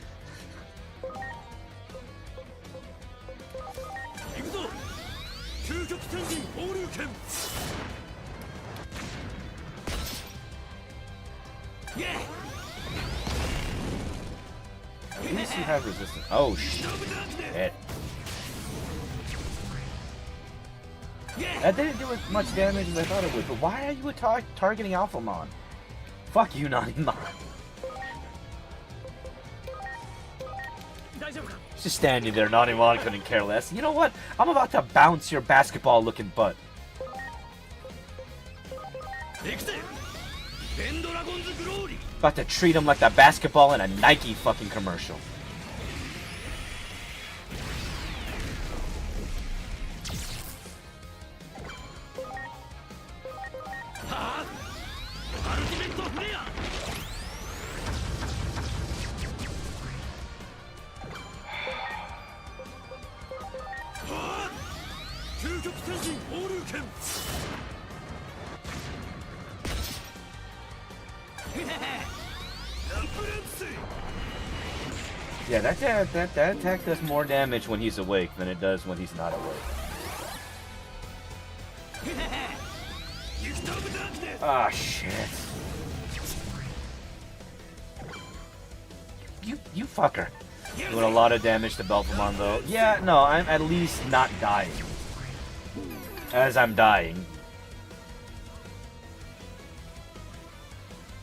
At least you have resistance. Oh shit. That didn't do as much damage as I thought it would, but why are you targeting Alphamon? Fuck you, Nanimon. Just standing there, Nanimon couldn't care less. You know what? I'm about to bounce your basketball-looking butt. About to treat him like the basketball in a Nike fucking commercial. Yeah, that attack does more damage when he's awake than it does when he's not awake. Ah, shit. You fucker. Doing a lot of damage to Belphemon, though. Yeah, no, I'm at least not dying. As I'm dying.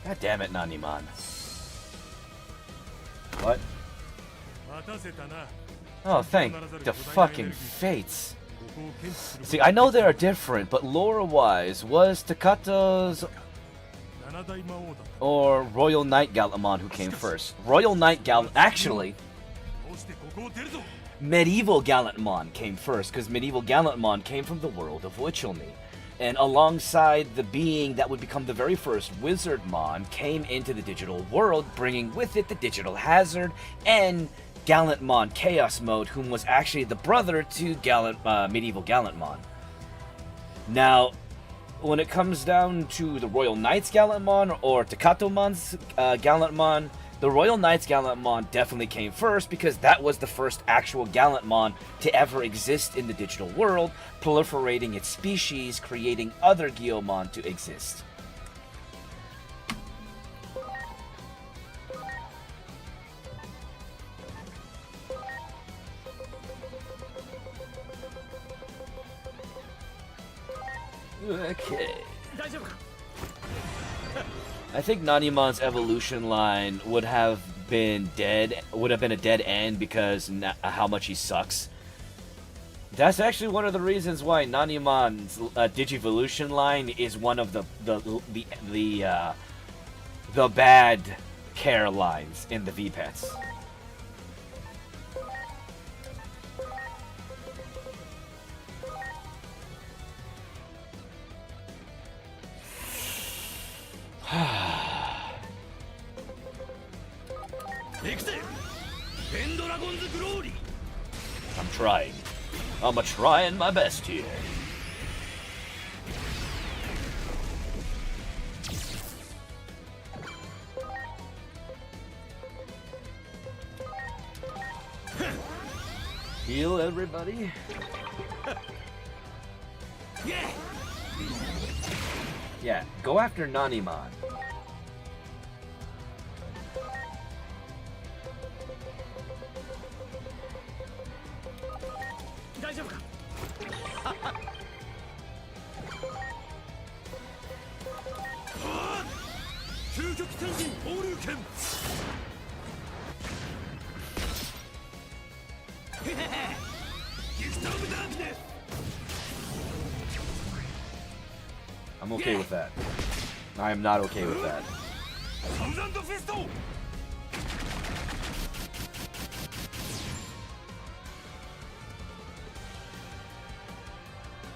God damn it, Nanimon. What? Oh, thank the fucking fates. See, I know they are different, but lore-wise, was Takato's or Royal Knight Gallantmon who came first? Royal Knight actually, Medieval Gallantmon came first, because Medieval Gallantmon came from the world of Witchelmy. And alongside the being that would become the very first Wizardmon came into the digital world, bringing with it the Digital Hazard and Gallantmon Chaos Mode, whom was actually the brother to Medieval Gallantmon. Now, when it comes down to the Royal Knights Gallantmon or Takatomon's Gallantmon, the Royal Knights Gallantmon definitely came first because that was the first actual Gallantmon to ever exist in the digital world, proliferating its species, creating other Guillaumon to exist. Okay. I think Nanimon's evolution line would have been a dead end because how much he sucks. That's actually one of the reasons why Nanimon's Digivolution line is one of the bad care lines in the V-Pets. I'm trying. I'm trying my best here. Heal everybody. Yeah, go after Nanimon. I'm okay with that. I am not okay with that.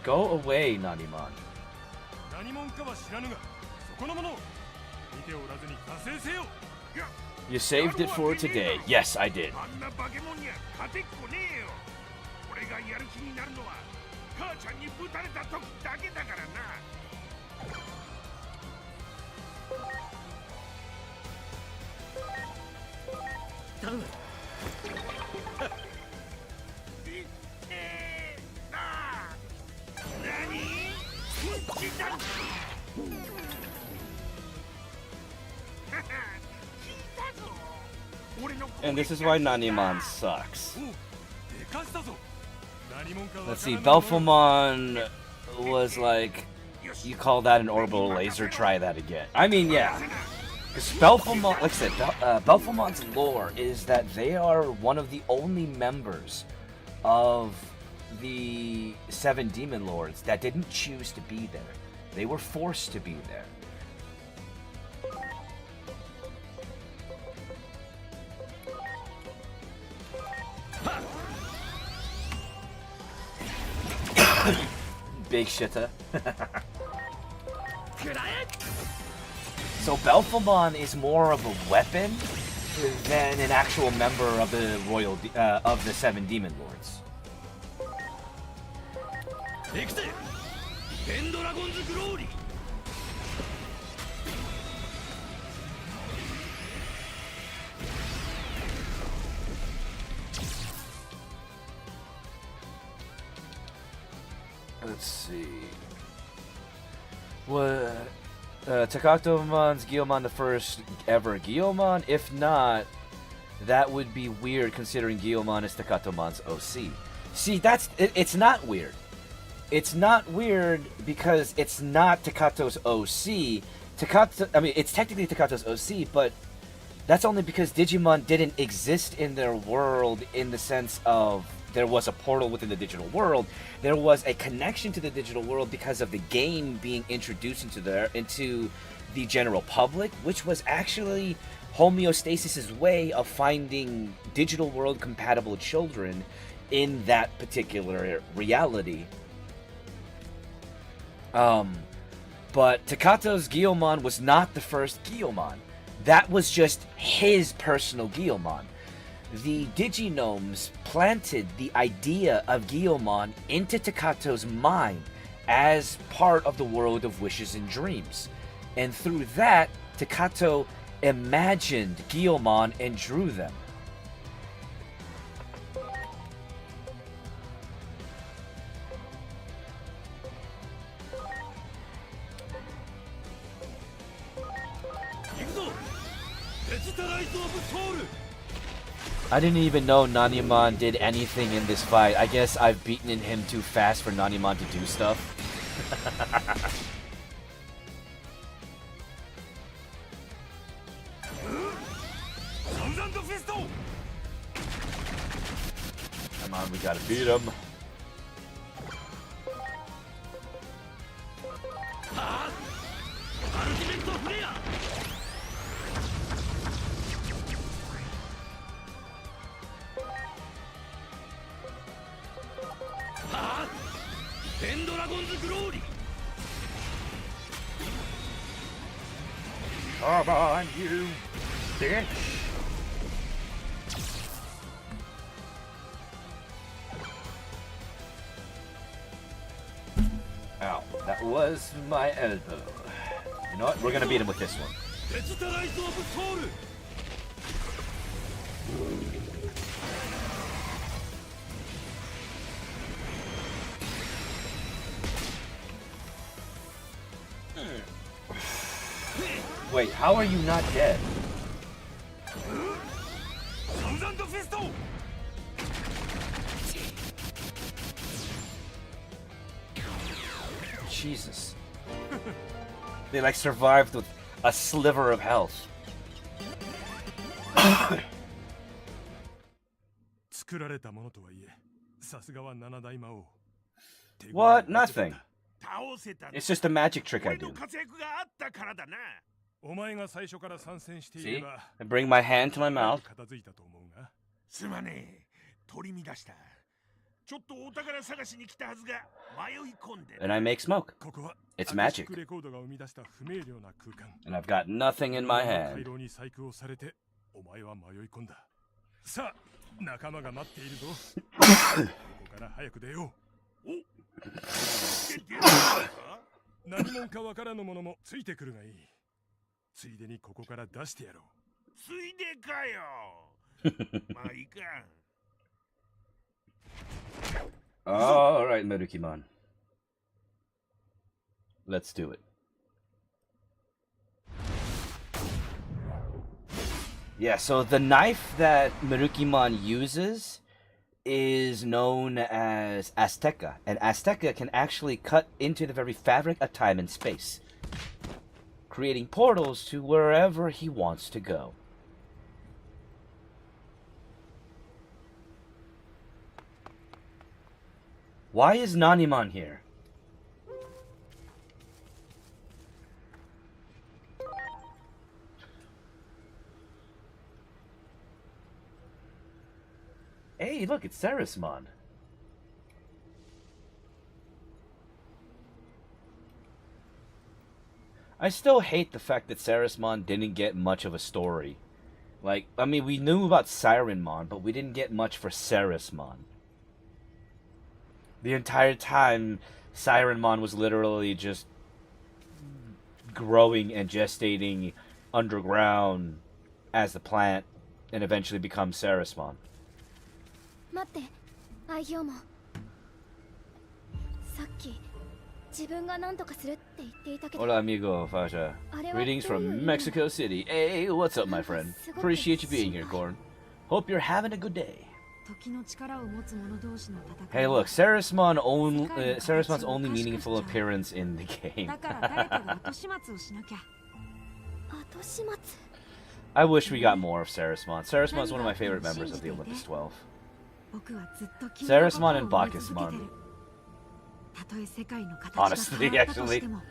Go away, Nanimon. You saved it for today. Yes, I did. And this is why Nanimon sucks. Let's see, Belphemon was like, you call that an orbital laser, try that again. I mean, yeah. Because Belphemont, like I said, Belphemont's lore is that they are one of the only members of the 7 Demon Lords that didn't choose to be there. They were forced to be there. Big shitter. So Belphemon is more of a weapon than an actual member of the of the 7 Demon Lords. Let's see. What? Takatomon's Guilmon the first ever Guilmon? If not, that would be weird considering Guilmon is Takatomon's OC. See, it's not weird. It's not weird because it's not Takato's OC. It's technically Takato's OC, but that's only because Digimon didn't exist in their world in the sense of there was a portal within the digital world. There was a connection to the digital world because of the game being introduced into the general public, which was actually Homeostasis's way of finding digital world compatible children in that particular reality. But Takato's Guilmon was not the first Guilmon. That was just his personal Guilmon. The Diginomes planted the idea of Guilmon into Takato's mind as part of the world of wishes and dreams. And through that, Takato imagined Guilmon and drew them. I didn't even know Nanimon did anything in this fight. I guess I've beaten him too fast for Nanimon to do stuff. Come on, we gotta beat him. Come on, you bitch. Ow, that was my elbow. You know what? We're gonna beat him with this one. Wait, how are you not dead? Jesus. They like survived with a sliver of health. What? Nothing. It's just a magic trick I do. See? I bring my hand to my mouth. And I make smoke. It's magic. And I've got nothing in my hand. Alright, Merukimon. Let's do it. Yeah, so the knife that Merukimon uses is known as Azteca, and Azteca can actually cut into the very fabric of time and space. creating portals to wherever he wants to go. Why is Naniman here? Hey, look, it's Sarismon. I still hate the fact that Sarismon didn't get much of a story. Like, I mean, we knew about Sirenmon, but we didn't get much for Sarismon. The entire time, Sirenmon was literally just growing and gestating underground as the plant and eventually becomes Sarismon. 待って、愛嬌も。さっき自分が何とかするって言っていたけど。 Hola, amigo, Fasha. あれは Greetings どういう from 意味？ Mexico City. Hey, what's up, my friend? Appreciate you being here, Corn. Hope you're having a good day. 時の力を持つ者同士の戦い。 Hey, look, Sarismon's only meaningful appearance in the game. だから誰かが後始末をしなきゃ。後始末。 I wish we got more of Sarismon. Sarismon's one of my favorite members of the Olympus 12. 僕はずっと君 Sarismon のこと and を思い続けて Bacchusmon. る。たとえ世界の形が Honestly, 変わったと actually. しても。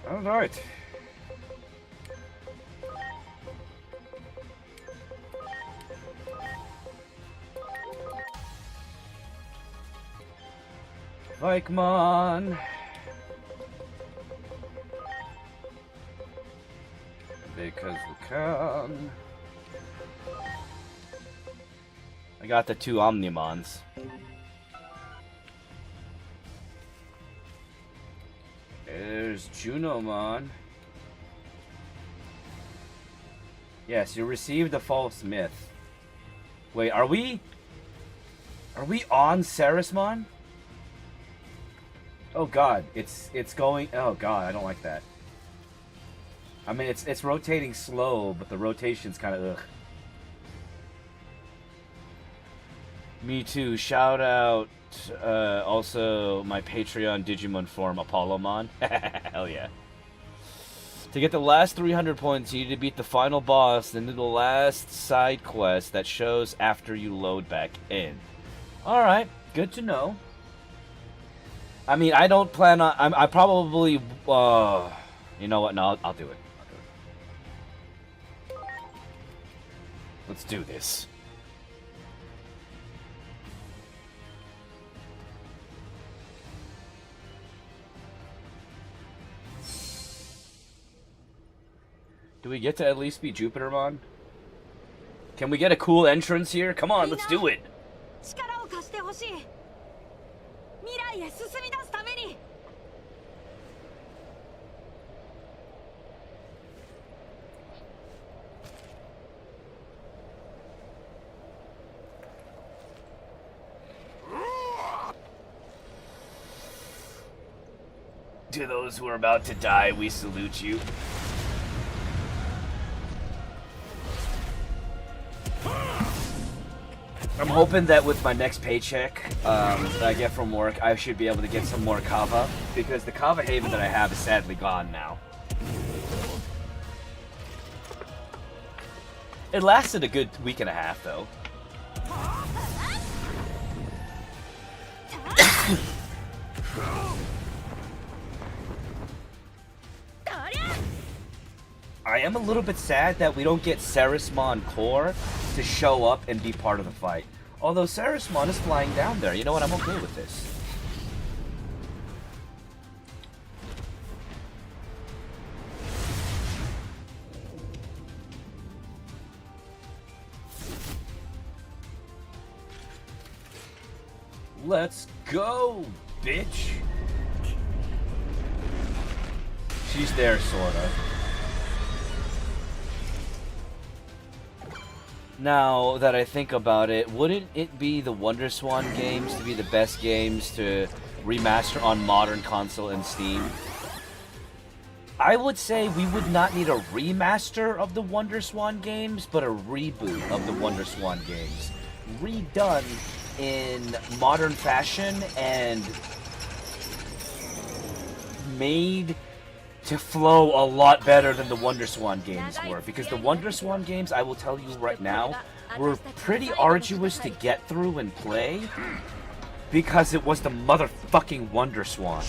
All right. Vikemon. Because we can. I got the 2 Omnimons. There's Junomon. Yes, you received a false myth. Wait, are we on Sarismon? Oh god, it's going. Oh god, I don't like that. I mean, it's rotating slow, but the rotation's kind of ugh. Me too. Shout out. Also, my Patreon Digimon form, Apollomon. Hell yeah. To get the last 300 points, you need to beat the final boss, then do the last side quest that shows after you load back in. Alright, good to know. I mean, I don't plan on... I probably... you know what? No, I'll do it. Let's do this. Do we get to at least be Jupitermon? Can we get a cool entrance here? Come on, let's do it! 力を貸してほしい。未来へ進み出すために。 To those who are about to die, we salute you. I'm hoping that with my next paycheck that I get from work, I should be able to get some more Kava, because the Kava Haven that I have is sadly gone now. It lasted a good week and a half, though. I am a little bit sad that we don't get Sarismon Core to show up and be part of the fight. Although Sarismon is flying down there, you know what? I'm okay with this. Let's go, bitch! She's there, sorta. Now that I think about it, wouldn't it be the WonderSwan games to be the best games to remaster on modern console and Steam? I would say we would not need a remaster of the Wonder Swan games, but a reboot of the Wonder Swan games. Redone in modern fashion and made to flow a lot better than the Wonder Swan games were. Because the Wonder Swan games, I will tell you right now, were pretty arduous to get through and play because it was the motherfucking Wonder Swan.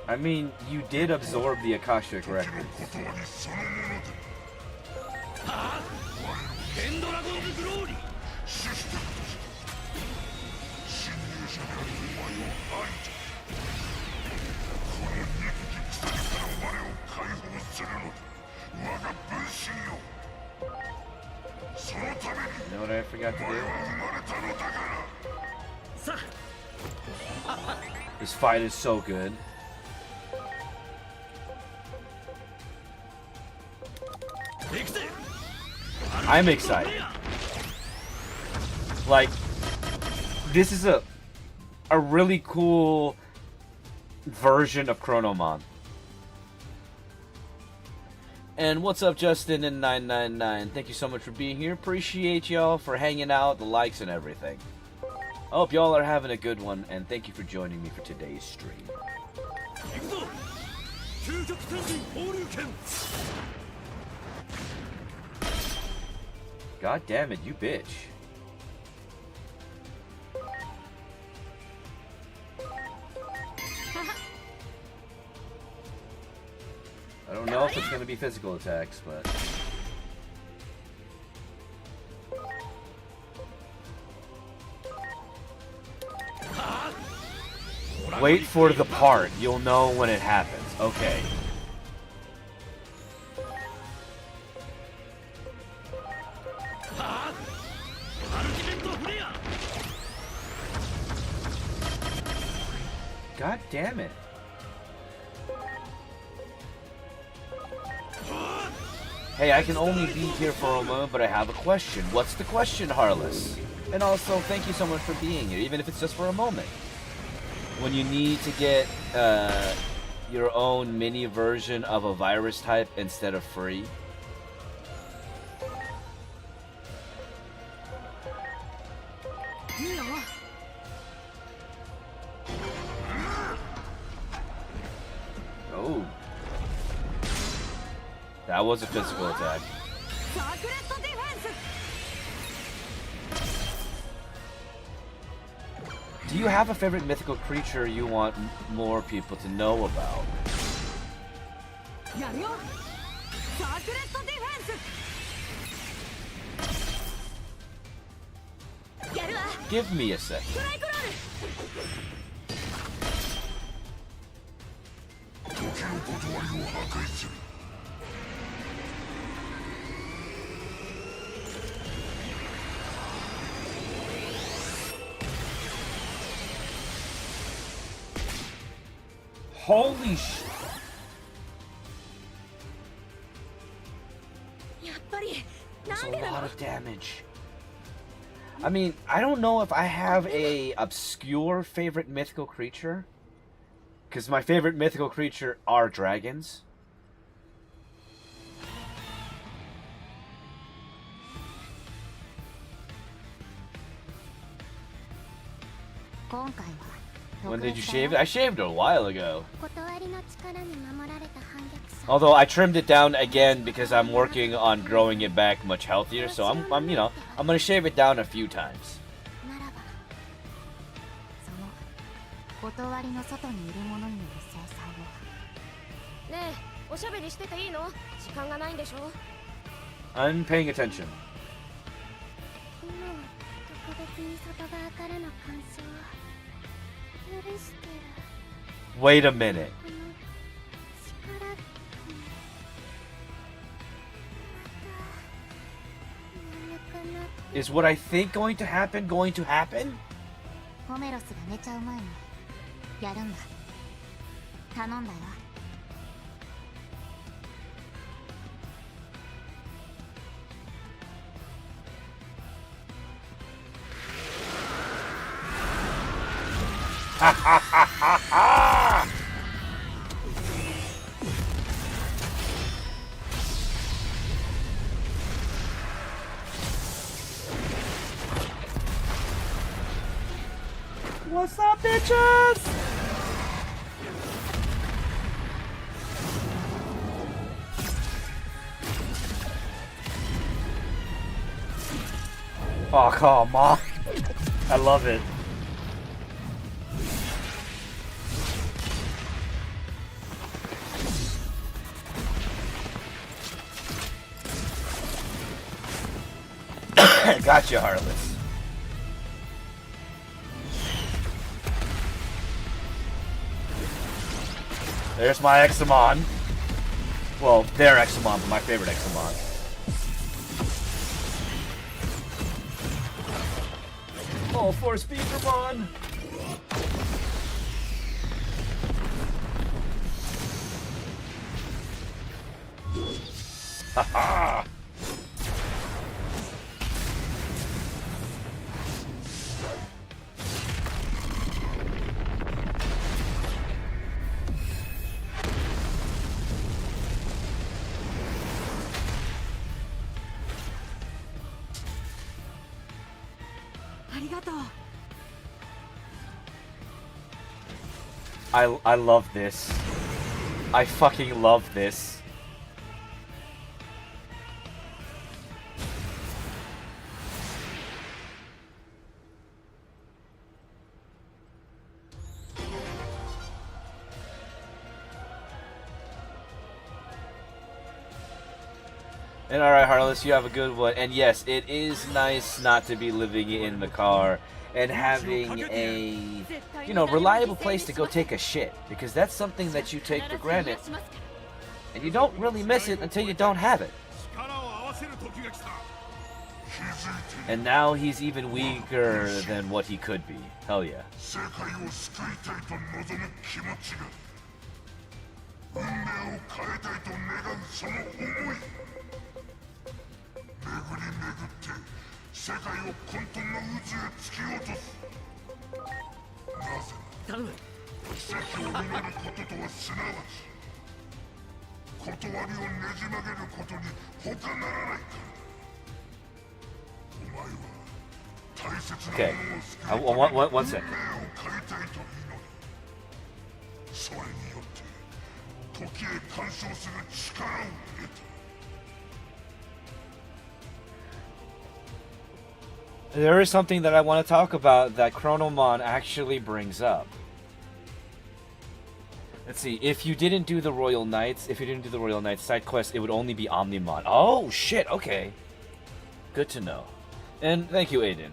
I mean, you did absorb the Akashic Records. You know what I forgot to do? This fight is so good. I'm excited. Like, this is a really cool version of Chronomon. And what's up, Justin and 999? Thank you so much for being here. Appreciate y'all for hanging out, the likes and everything. I hope y'all are having a good one, and thank you for joining me for today's stream. God damn it, you bitch. I don't know if it's gonna be physical attacks, but... Wait for the part. You'll know when it happens. Okay. God damn it. Hey, I can only be here for a moment, but I have a question. What's the question, Harless? And also, thank you so much for being here, even if it's just for a moment. When you need to get your own mini version of a virus type instead of free. Oh. That was a physical attack. Do you have a favorite mythical creature you want more people to know about? Give me a second. Holy sh... That's a lot of damage. I mean, I don't know if I have a obscure favorite mythical creature. Because my favorite mythical creature are dragons. When did you shave it? I shaved it a while ago. Although I trimmed it down again because I'm working on growing it back much healthier, so I'm gonna shave it down a few times. I'm paying attention. Wait a minute. Is what I think going to happen going to happen? What's up, bitches? Oh, come on. I love it. Gotcha, Heartless. There's my Examon. Well, their Examon, but my favorite Examon. Oh, Force Beavermon! Haha! I love this. I fucking love this. And alright, Heartless, you have a good one. And yes, it is nice not to be living in the car and having a, you know, reliable place to go take a shit. Because that's something that you take for granted. And you don't really miss it until you don't have it. And now he's even weaker than what he could be. Hell yeah. Okay, one second. There is something that I want to talk about that Chronomon actually brings up. Let's see, if you didn't do the Royal Knights side quest, it would only be Omnimon. Oh, shit, okay. Good to know. And thank you, Aiden.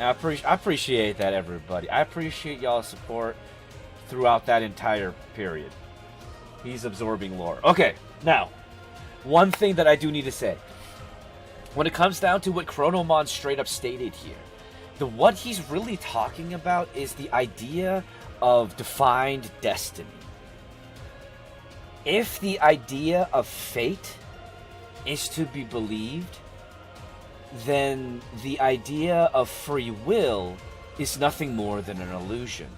I appreciate that, everybody. I appreciate y'all's support throughout that entire period. He's absorbing lore. Okay, now, one thing that I do need to say. When it comes down to what Chronomon straight up stated here, what he's really talking about is the idea of defined destiny. If the idea of fate is to be believed, then the idea of free will is nothing more than an illusion.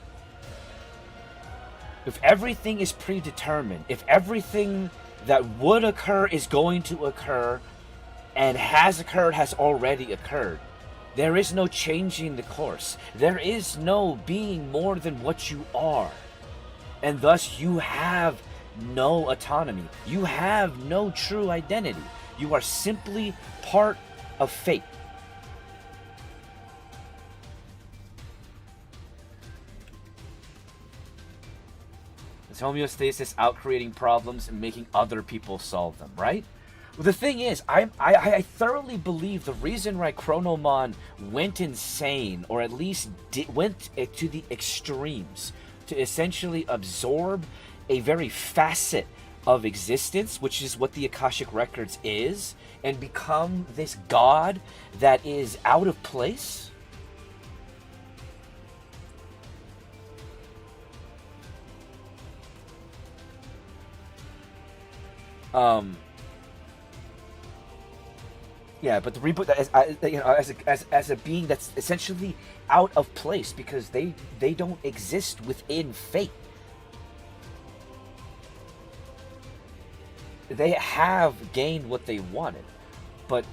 If everything is predetermined, if everything that would occur is going to occur and has occurred has already occurred, there is no changing the course. There is no being more than what you are. And thus you have no autonomy. You have no true identity. You are simply part of fate. Is homeostasis out creating problems and making other people solve them, right? Well, the thing is, I thoroughly believe the reason why Chronomon went insane, or at least went to the extremes, to essentially absorb a very facet of existence, which is what the Akashic Records is, and become this god that is out of place. Yeah, but the reboot as as a being that's essentially out of place because they don't exist within Fate. They have gained what they wanted, but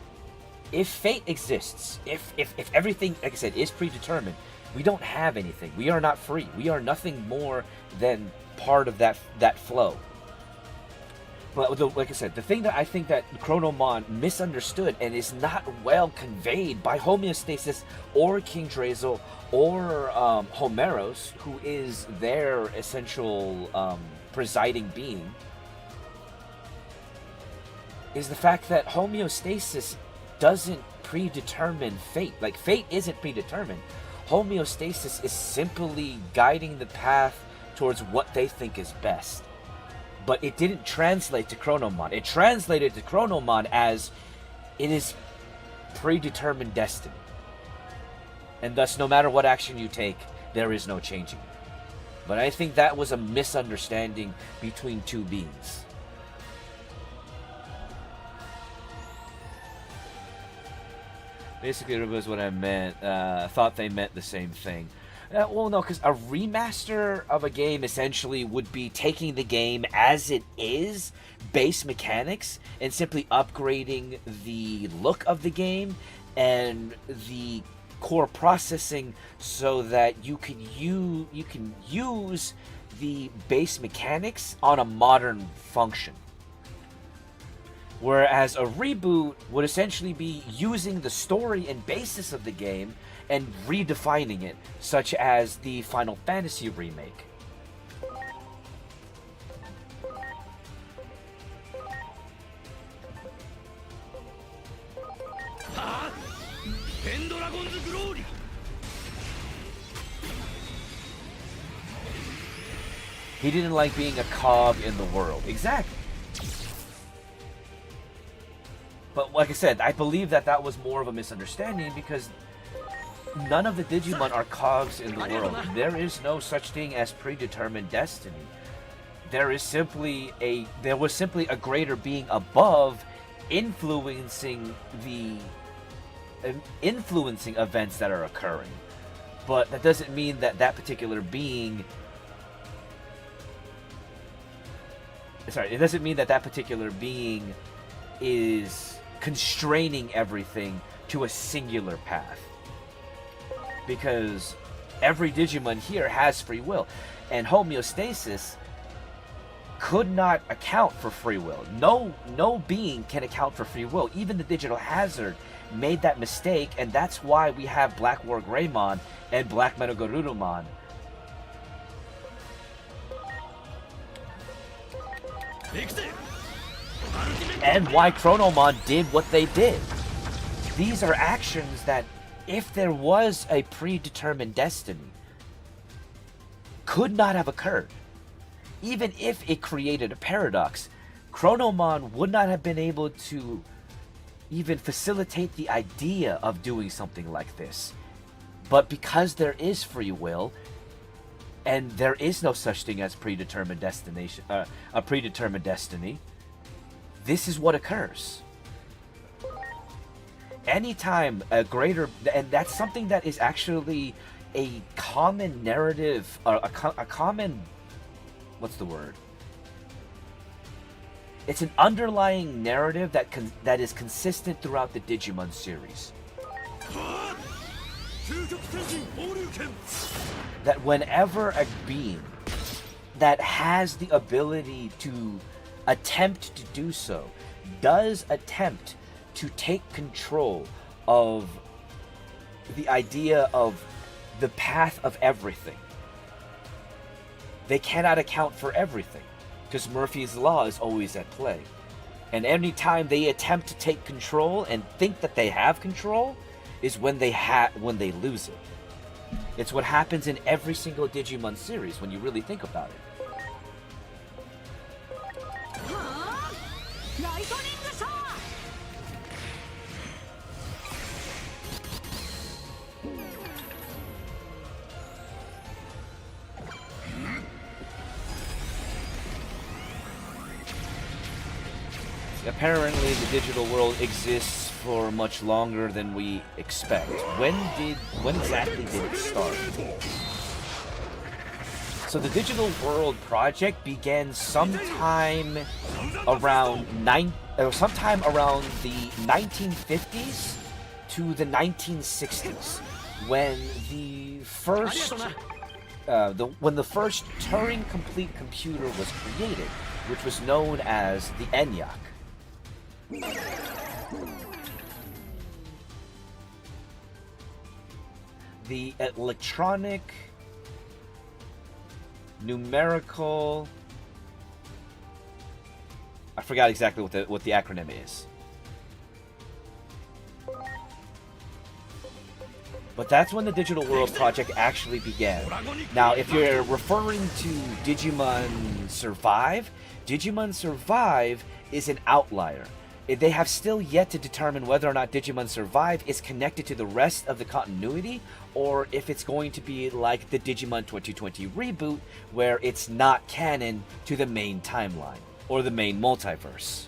if Fate exists, if everything, like I said, is predetermined, we don't have anything. We are not free. We are nothing more than part of that flow. But like I said, the thing that I think that Chronomon misunderstood and is not well conveyed by Homeostasis or King Drazel or Homeros, who is their essential presiding being, is the fact that Homeostasis doesn't predetermine fate. Like, fate isn't predetermined. Homeostasis is simply guiding the path towards what they think is best. But it didn't translate to Chronomon. It translated to Chronomon as it is predetermined destiny. And thus, no matter what action you take, there is no changing it. But I think that was a misunderstanding between two beings. Basically, it was what I meant. Thought they meant the same thing. Well, no, because a remaster of a game essentially would be taking the game as it is, base mechanics, and simply upgrading the look of the game and the core processing so that you can use the base mechanics on a modern function. Whereas a reboot would essentially be using the story and basis of the game and redefining it, such as the Final Fantasy remake. He didn't like being a cog in the world. Exactly. But like I said, I believe that was more of a misunderstanding because none of the Digimon are cogs in the world. There is no such thing as predetermined destiny. There was simply a greater being above influencing events that are occurring. But that doesn't mean that particular being it doesn't mean that particular being is constraining everything to a singular path. Because every Digimon here has free will, and Homeostasis could not account for free will. No being can account for free will. Even the Digital Hazard made that mistake, and that's why we have Black War Greymon and Black Metagarurumon. And why Chronomon did what they did. These are actions that, if there was a predetermined destiny, could not have occurred. Even if it created a paradox, Chronomon would not have been able to even facilitate the idea of doing something like this. But because there is free will, and there is no such thing as predetermined destination, a predetermined destiny, this is what occurs. Anytime a greater, and that's something that is actually a common narrative, a common, what's the word? It's an underlying narrative that is consistent throughout the Digimon series. That whenever a being that has the ability to attempt to do so does attempt to take control of the idea of the path of everything, they cannot account for everything because Murphy's Law is always at play. And any time they attempt to take control and think that they have control is when they lose it. It's what happens in every single Digimon series when you really think about it. Yep. apparently the digital world exists for much longer than we expect. When exactly did it start? So the Digital World project began sometime around the 1950s to the 1960s, when the first Turing complete computer was created, which was known as the ENIAC. The electronic numerical, I forgot exactly what the acronym is. But that's when the Digital World project actually began. Now, if you're referring to Digimon Survive, Digimon Survive is an outlier. They have still yet to determine whether or not Digimon Survive is connected to the rest of the continuity, or if it's going to be like the Digimon 2020 reboot, where it's not canon to the main timeline, or the main multiverse.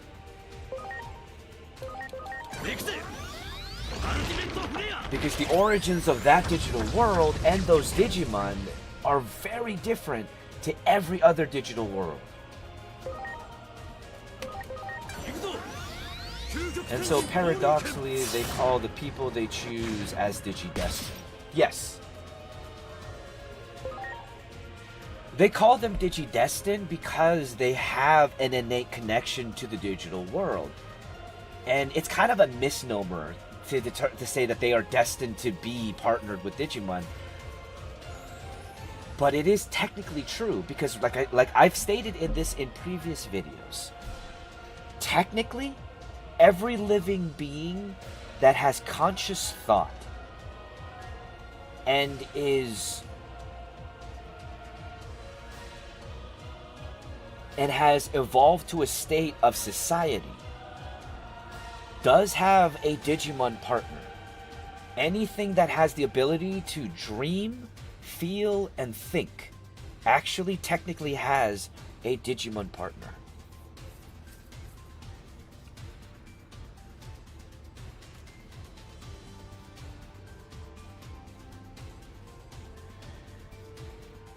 Because the origins of that digital world and those Digimon are very different to every other digital world. And so paradoxically, they call the people they choose as Digidestined. Yes. They call them Digidestined because they have an innate connection to the digital world. And it's kind of a misnomer to say that they are destined to be partnered with Digimon. But it is technically true, because like I've stated in previous videos, technically, every living being that has conscious thought and has evolved to a state of society does have a Digimon partner. Anything that has the ability to dream, feel, and think actually technically has a Digimon partner.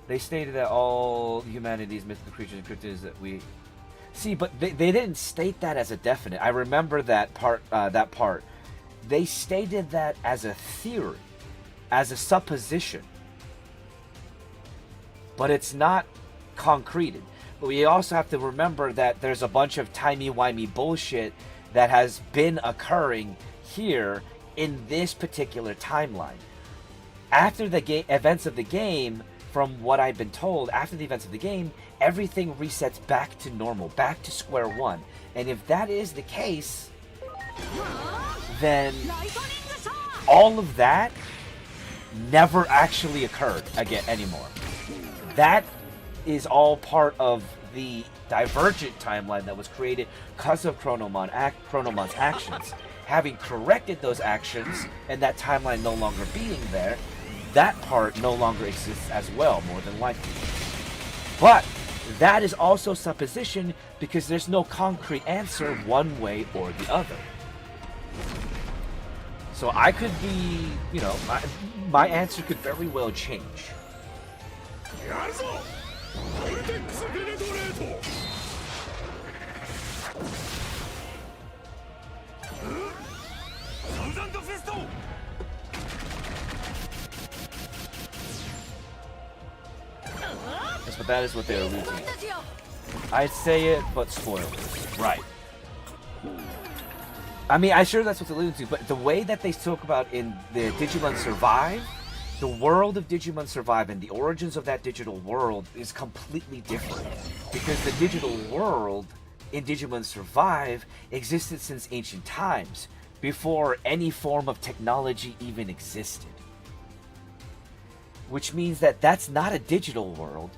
They stated that all humanity's mythical creatures and cryptids that we see, but they didn't state that as a definite. I remember that part. They stated that as a theory, as a supposition, but it's not concreted. But we also have to remember that there's a bunch of timey-wimey bullshit that has been occurring here in this particular timeline. After the events of the game, from what I've been told, after the events of the game, everything resets back to normal, back to square one. And if that is the case, then all of that never actually occurred again anymore. That is all part of the divergent timeline that was created because of Chronomon's actions. Having corrected those actions and that timeline no longer being there, that part no longer exists as well, more than likely. But that is also supposition, because there's no concrete answer one way or the other. So I could be, my answer could very well change. Yes, but that is what they're alluding to. I'd say it, but spoil it. Right. I mean, I'm sure that's what's alluded to, but the way that they talk about in the Digimon Survive, the world of Digimon Survive and the origins of that digital world is completely different. Because the digital world in Digimon Survive existed since ancient times, before any form of technology even existed. Which means that that's not a digital world,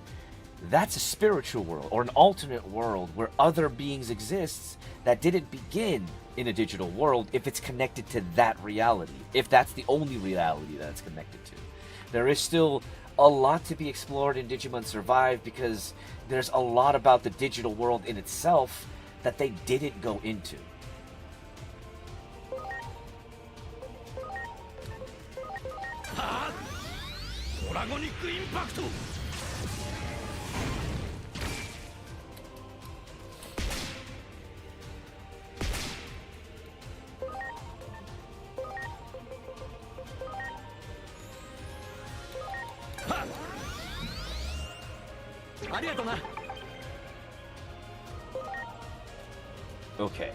that's a spiritual world, or an alternate world where other beings exist that didn't begin in a digital world if it's connected to that reality, if that's the only reality that it's connected to. There is still a lot to be explored in Digimon Survive, because there's a lot about the digital world in itself that they didn't go into. Okay.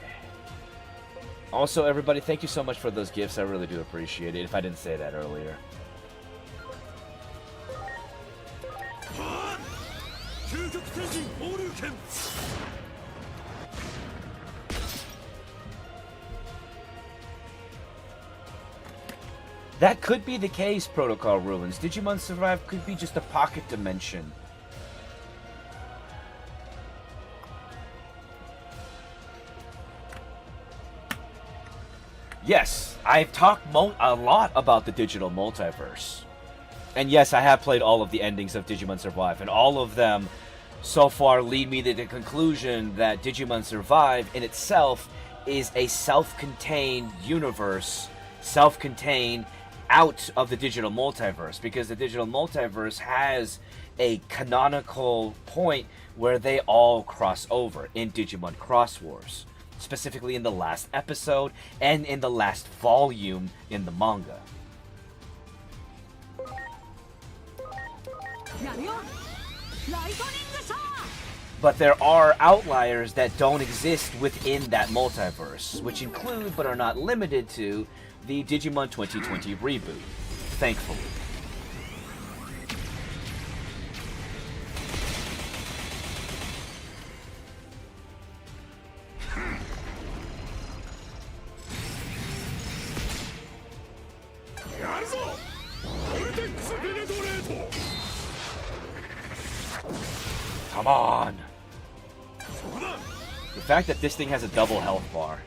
Also, everybody, thank you so much for those gifts. I really do appreciate it, if I didn't say that earlier. That could be the case, Protocol Ruins. Digimon Survive could be just a pocket dimension. Yes, I've talked a lot about the digital multiverse. And yes, I have played all of the endings of Digimon Survive, and all of them so far lead me to the conclusion that Digimon Survive in itself is a self-contained universe, self-contained out of the digital multiverse, because the digital multiverse has a canonical point where they all cross over in Digimon Cross Wars. Specifically in the last episode and in the last volume in the manga. But there are outliers that don't exist within that multiverse, which include but are not limited to the Digimon 2020 reboot, thankfully. Come on! The fact that this thing has a double health bar.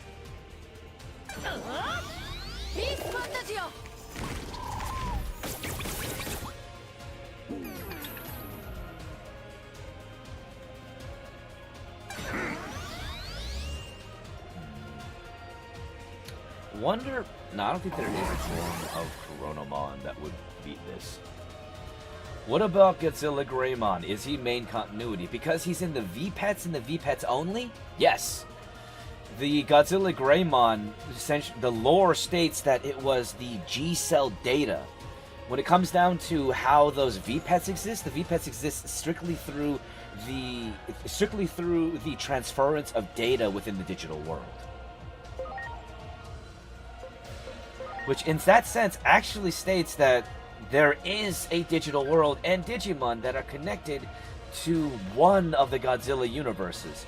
Wonder... No, I don't think there is a form of Coronomon that would beat this. What about Godzilla Greymon? Is he main continuity? Because he's in the V-Pets and the V-Pets only? Yes. The Godzilla Greymon, essentially, the lore states that it was the G-Cell data. When it comes down to how those V-Pets exist, the V-Pets exist strictly through the transference of data within the digital world. Which, in that sense, actually states that there is a digital world and Digimon that are connected to one of the Godzilla universes.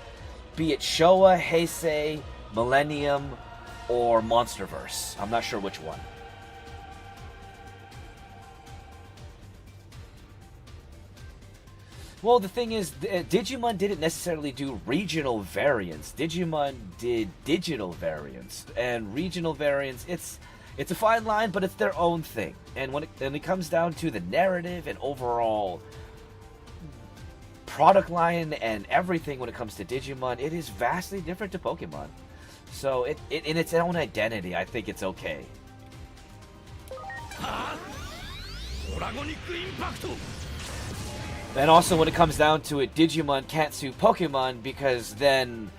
Be it Showa, Heisei, Millennium, or Monsterverse. I'm not sure which one. Well, the thing is, Digimon didn't necessarily do regional variants. Digimon did digital variants. And regional variants, it's a fine line, but it's their own thing. And when it comes down to the narrative and overall product line and everything when it comes to Digimon, it is vastly different to Pokemon. So it in its own identity, I think it's okay. And also when it comes down to it, Digimon can't sue Pokemon because then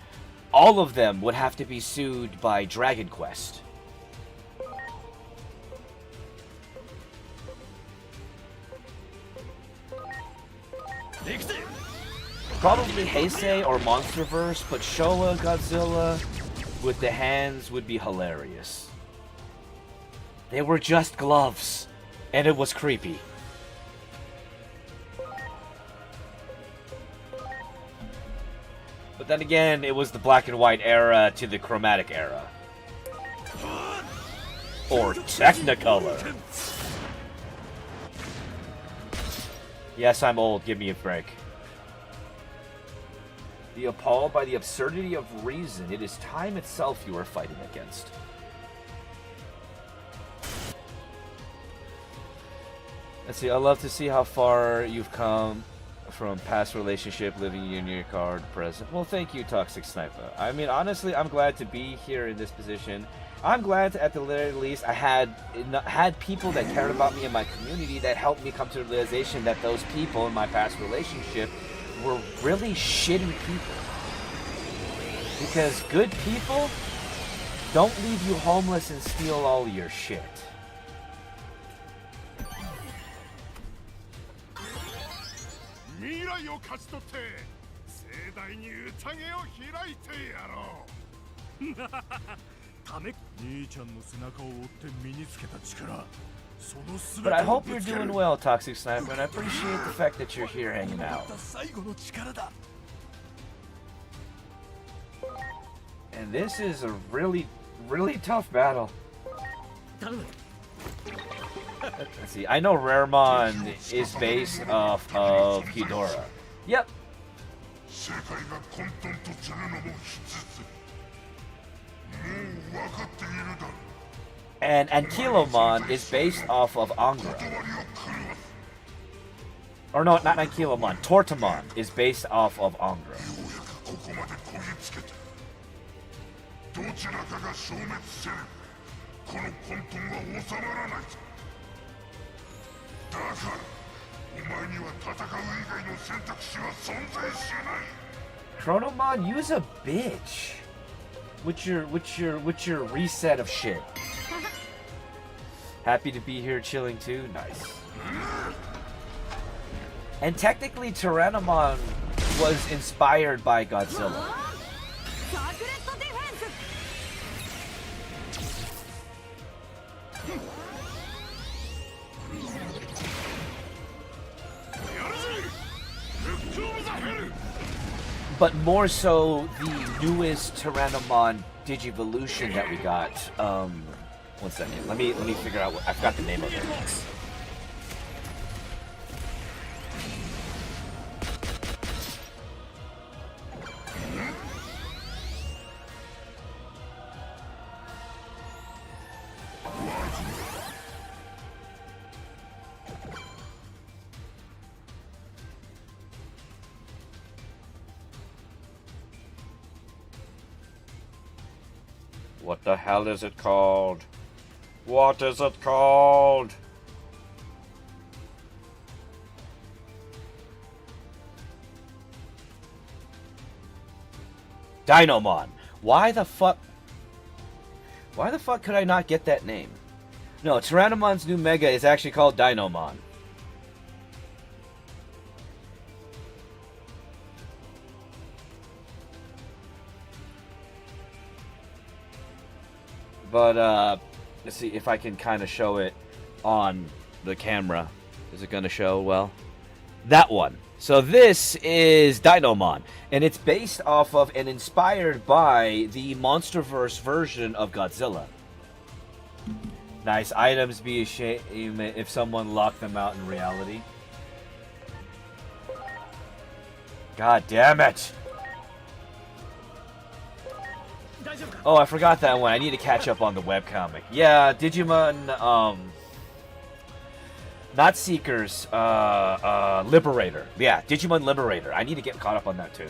all of them would have to be sued by Dragon Quest. Probably Heisei or Monsterverse, but Showa Godzilla with the hands would be hilarious. They were just gloves, and it was creepy. But then again, it was the black and white era to the chromatic era. Or Technicolor. Yes, I'm old, give me a break. Be appalled by the absurdity of reason. It is time itself you are fighting against. Let's see, I'd love to see how far you've come from past relationship, living in your card, present. Well, thank you, Toxic Sniper. I mean, honestly, I'm glad to be here in this position. I'm glad at the very least I had people that cared about me in my community that helped me come to the realization that those people in my past relationship were really shitty people. Because good people don't leave you homeless and steal all your shit. But I hope you're doing well, Toxic Sniper, and I appreciate the fact that you're here hanging out. And this is a really, really tough battle. Let's see, I know Raremon is based off of Ghidorah. Yep. And Ankylomon is based off of Angra. Or no, not Ankylomon. Tortamon is based off of Angra. Chronomon, use a bitch. With your reset of shit. Happy to be here chilling too. Nice. And technically Tyrannomon was inspired by Godzilla. But more so the newest Tyrannomon Digivolution that we got. One second. Let me figure out what I forgot the name of it. What the hell is it called? What is it called? Dinomon. Why the fuck could I not get that name? No, Tyrannomon's new mega is actually called Dinomon. But, let's see if I can kind of show it on the camera. Is it going to show well? That one. So this is Dinomon, and it's based off of and inspired by the MonsterVerse version of Godzilla. Nice. Items be a shame if someone locked them out in reality. God damn it! Oh, I forgot that one. I need to catch up on the webcomic. Yeah, Digimon, not Seekers, Liberator. Yeah, Digimon Liberator. I need to get caught up on that too.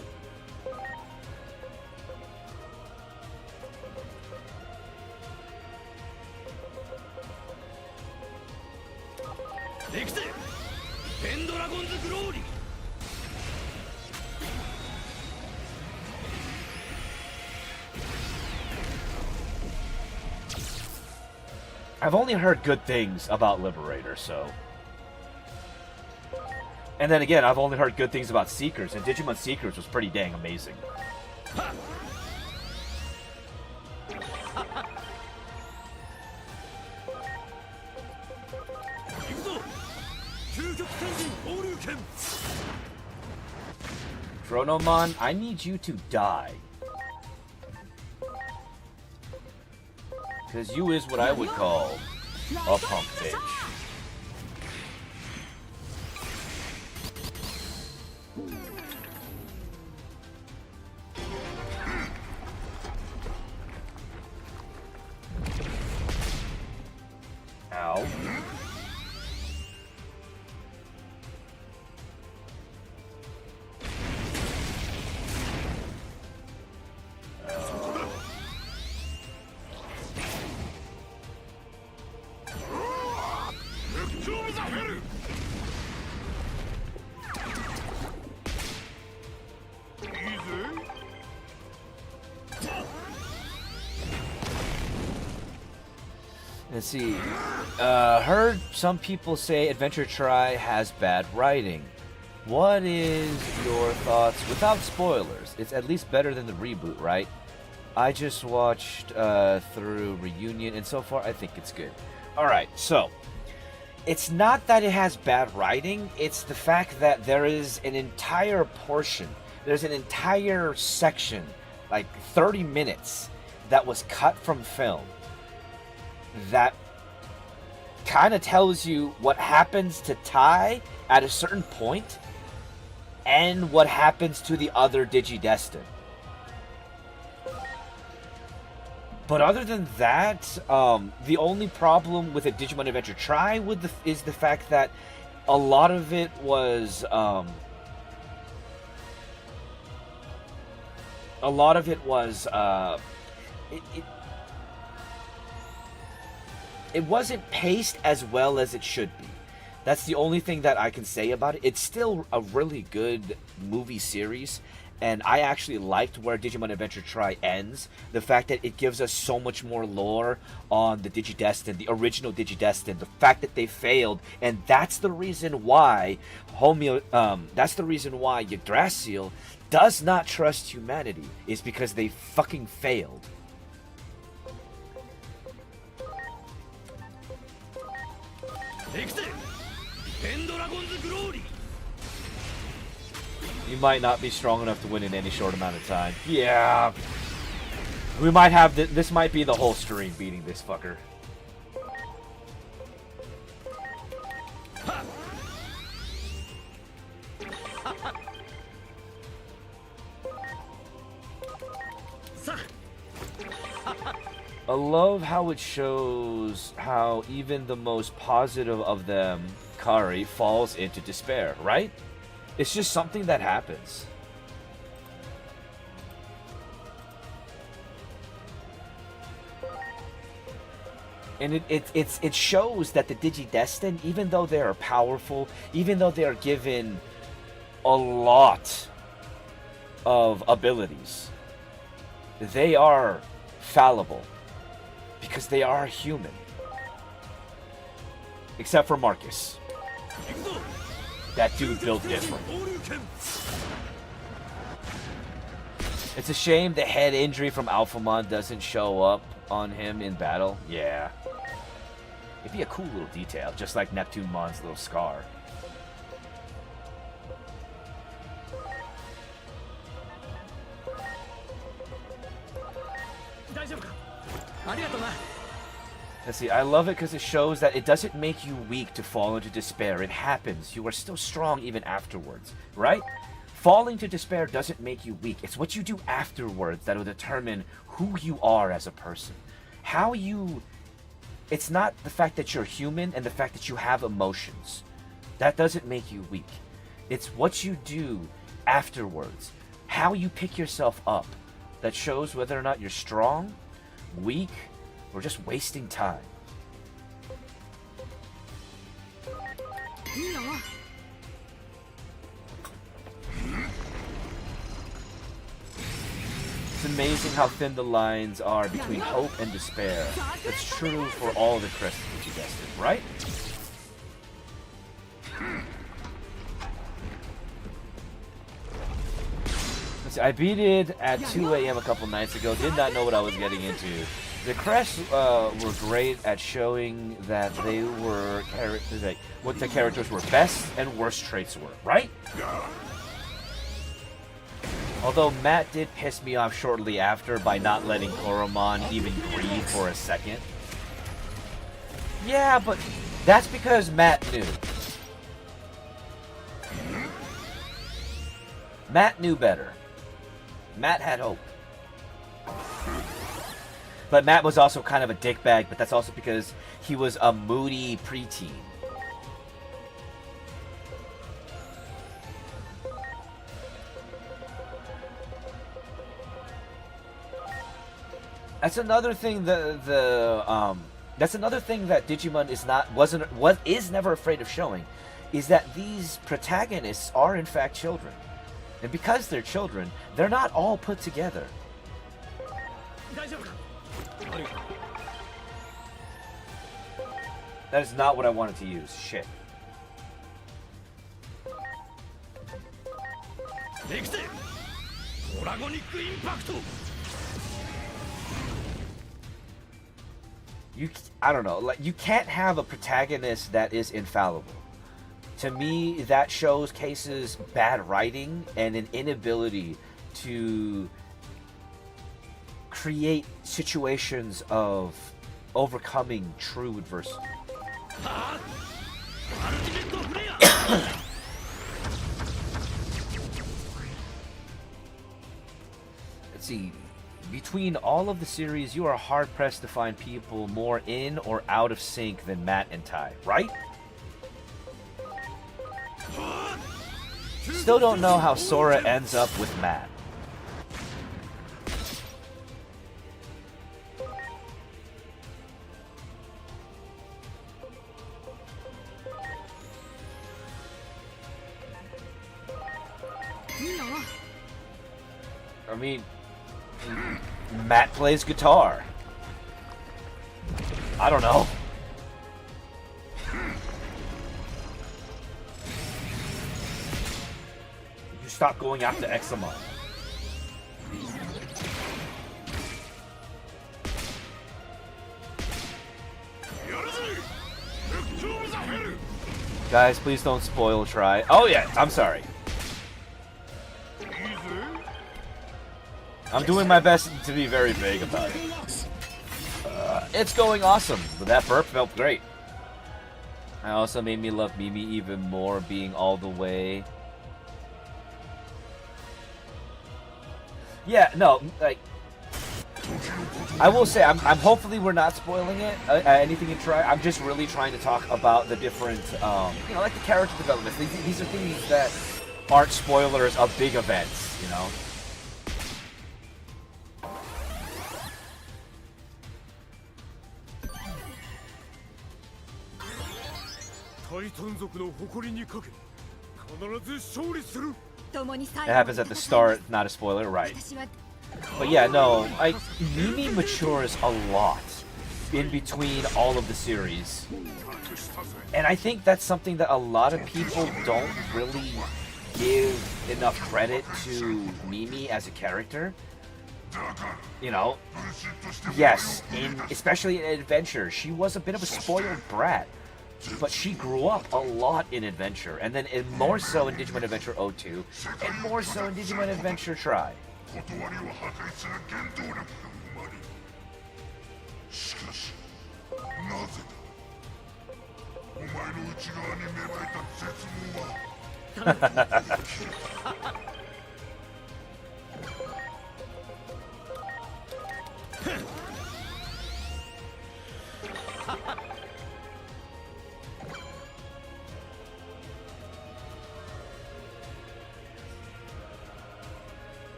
I've only heard good things about Liberator, so... And then again, I've only heard good things about Seekers, and Digimon Seekers was pretty dang amazing. Chronomon, I need you to die. Because you is what I would call a punk bitch. Ow. Let's see. Heard some people say Adventure Try has bad writing. What is your thoughts without spoilers? It's at least better than the reboot, right? I just watched through Reunion, and so far I think it's good. Alright, so it's not that it has bad writing, it's the fact that there is an entire portion, there's an entire section, like 30 minutes, that was cut from film that kind of tells you what happens to Tai at a certain point and what happens to the other Digidestin. But other than that, the only problem with a Digimon Adventure Try is the fact that a lot of it was it wasn't paced as well as it should be. That's the only thing that I can say about it. It's still a really good movie series, and I actually liked where Digimon Adventure Try ends. The fact that it gives us so much more lore on the Digidestin, the original Digidestin, the fact that they failed, and that's the reason why Yggdrasil does not trust humanity, is because they fucking failed. You might not be strong enough to win in any short amount of time. Yeah. We might have this might be the whole stream beating this fucker. I love how it shows how even the most positive of them, Kari, falls into despair, right? It's just something that happens. And it shows that the Digidestin, even though they are powerful, even though they are given a lot of abilities, they are fallible. Because they are human. Except for Marcus. That dude built different. It's a shame the head injury from Alphamon doesn't show up on him in battle. Yeah. It'd be a cool little detail, just like Neptunemon's little scar. Let's see, I love it because it shows that it doesn't make you weak to fall into despair. It happens. You are still strong even afterwards, right? Falling to despair doesn't make you weak. It's what you do afterwards that will determine who you are as a person. How you... It's not the fact that you're human and the fact that you have emotions. That doesn't make you weak. It's what you do afterwards. How you pick yourself up. That shows whether or not you're strong, weak, or just wasting time. It's amazing how thin the lines are between hope and despair. That's true for all the crests that you guessed, right? Let's see, I beat it at 2 a.m. a couple nights ago. Did not know what I was getting into. The crests were great at showing that they were like what the characters were best and worst traits were, right? Although Matt did piss me off shortly after by not letting Koromon even breathe for a second. Yeah, but that's because Matt knew. Matt knew better. Matt had hope. But Matt was also kind of a dickbag, but that's also because he was a moody preteen. That's another thing that's another thing that Digimon is never afraid of showing, is that these protagonists are in fact children. And because they're children, they're not all put together. That is not what I wanted to use. Shit. I don't know. Like, you can't have a protagonist that is infallible. To me, that shows Case's bad writing and an inability to create situations of overcoming true adversity. Let's see. Between all of the series, you are hard-pressed to find people more in or out of sync than Matt and Tai, right? Still don't know how Sora ends up with Matt. I mean, Matt plays guitar. I don't know. You stop going after Examon. Guys, please don't spoil Try. Oh yeah, I'm sorry. I'm doing my best to be very vague about it. It's going awesome. But that burp felt great. It also made me love Mimi even more, being all the way. Yeah, no, like, I will say, I'm hopefully we're not spoiling it. Anything you try. I'm just really trying to talk about the different, you know, like the character development. These are things that aren't spoilers of big events, you know. It happens at the start, not a spoiler, right? But yeah, no, Mimi matures a lot in between all of the series. And I think that's something that a lot of people don't really give enough credit to Mimi as a character. You know, yes, especially in Adventure, she was a bit of a spoiled brat. But she grew up a lot in Adventure, and then more so in Digimon Adventure 02, and more so in Digimon Adventure Try.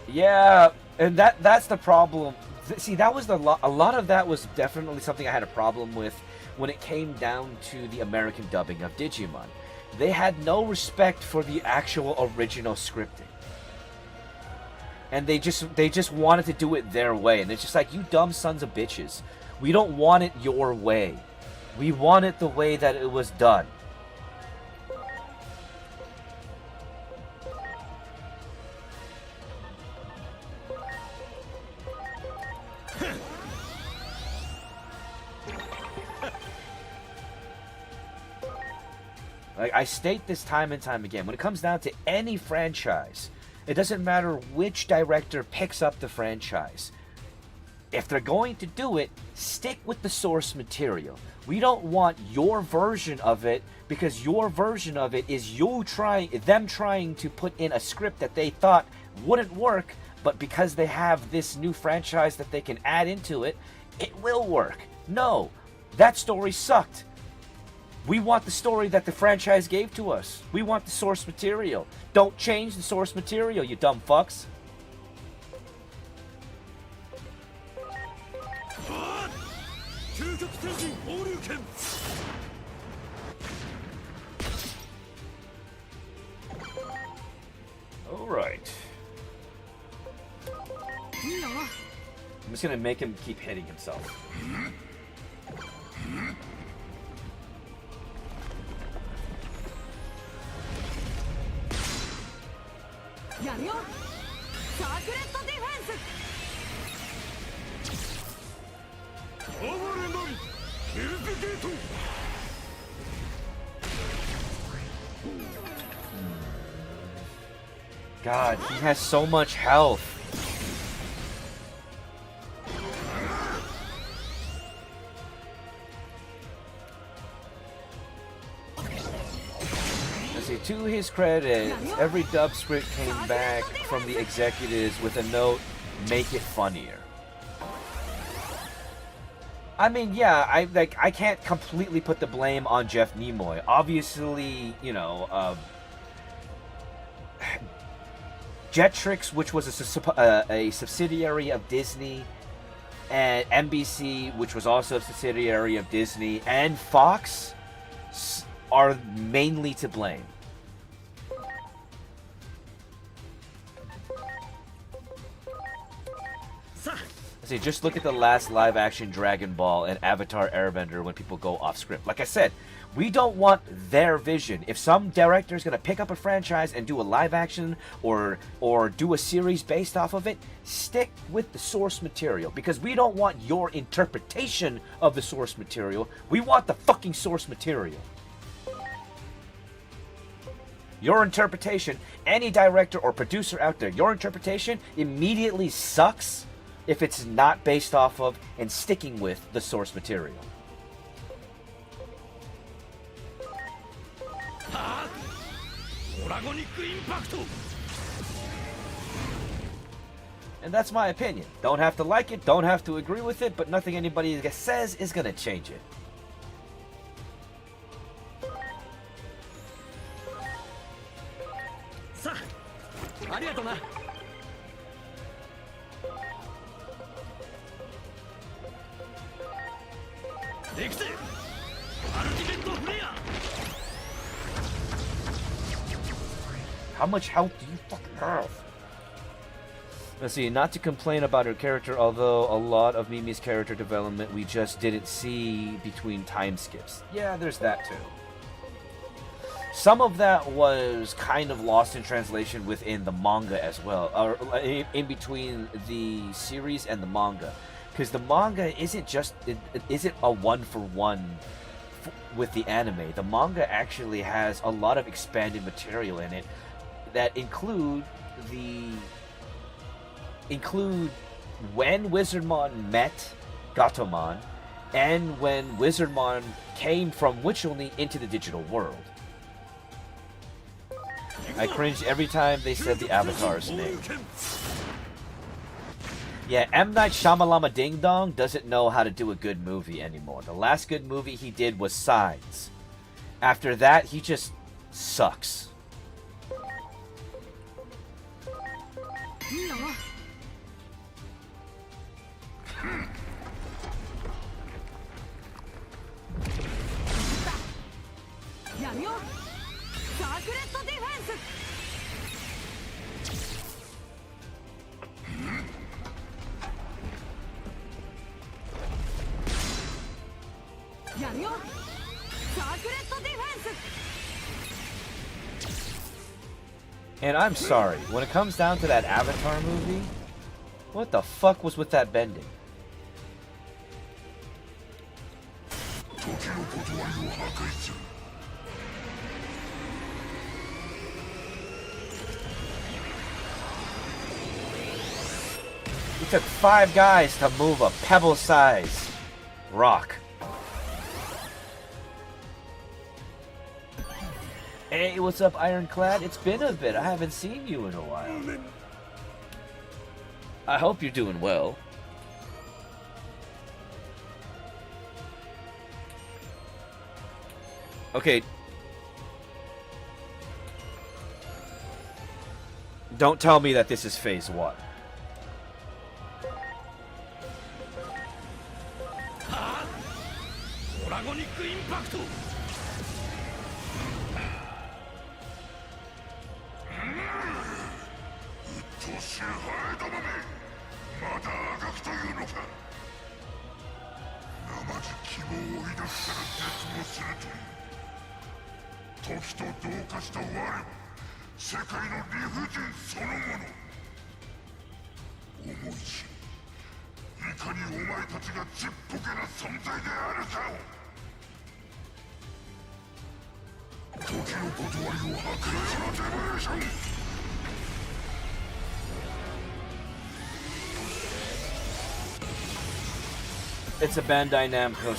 Yeah, and that's the problem. See, that was a lot of that was definitely something I had a problem with when it came down to the American dubbing of Digimon. They had no respect for the actual original scripting. And they just wanted to do it their way, and it's just like, you dumb sons of bitches. We don't want it your way. We want it the way that it was done. Like, I state this time and time again, when it comes down to any franchise, it doesn't matter which director picks up the franchise. If they're going to do it, stick with the source material. We don't want your version of it, because your version of it is them trying to put in a script that they thought wouldn't work, but because they have this new franchise that they can add into it, it will work. No, that story sucked. We want the story that the franchise gave to us. We want the source material. Don't change the source material, you dumb fucks. Alright. I'm just gonna make him keep hitting himself. やるよサークレットディフェンス God, he has so much health. Let's see, to his credit, every dub script came back from the executives with a note, make it funnier. I mean, yeah, I can't completely put the blame on Jeff Nimoy. Obviously, you know, Jetrix, which was a subsidiary of Disney, and NBC, which was also a subsidiary of Disney, and Fox are mainly to blame. See, just look at the last live-action Dragon Ball and Avatar Airbender when people go off-script. Like I said, we don't want their vision. If some director is going to pick up a franchise and do a live-action or do a series based off of it, stick with the source material. Because we don't want your interpretation of the source material. We want the fucking source material. Your interpretation, any director or producer out there, your interpretation immediately sucks if it's not based off of and sticking with the source material. And that's my opinion. Don't have to like it, don't have to agree with it, but nothing anybody says is gonna change it. How much health do you fucking have? Let's see, not to complain about her character, although a lot of Mimi's character development we just didn't see between time skips. Yeah, there's that too. Some of that was kind of lost in translation within the manga as well, or in between the series and the manga. Because the manga isn't a one-for-one with the anime. The manga actually has a lot of expanded material in it that include when Wizardmon met Gatomon and when Wizardmon came from Witch-Only into the digital world. I cringed every time they said the Avatar's name. Yeah, M. Night Shyamalama Ding Dong doesn't know how to do a good movie anymore. The last good movie he did was Signs. After that, he just sucks. And I'm sorry, when it comes down to that Avatar movie, what the fuck was with that bending? It took 5 guys to move a pebble-sized rock. Hey, what's up, Ironclad? It's been a bit. I haven't seen you in a while. I hope you're doing well. Okay. Don't tell me that this is phase 1. 世界の理不尽そのもの。思い知る。いかにお前たちがちっぽけな存在であるかを。時の断りを破壊するデバレーション。It's a Bandai Namco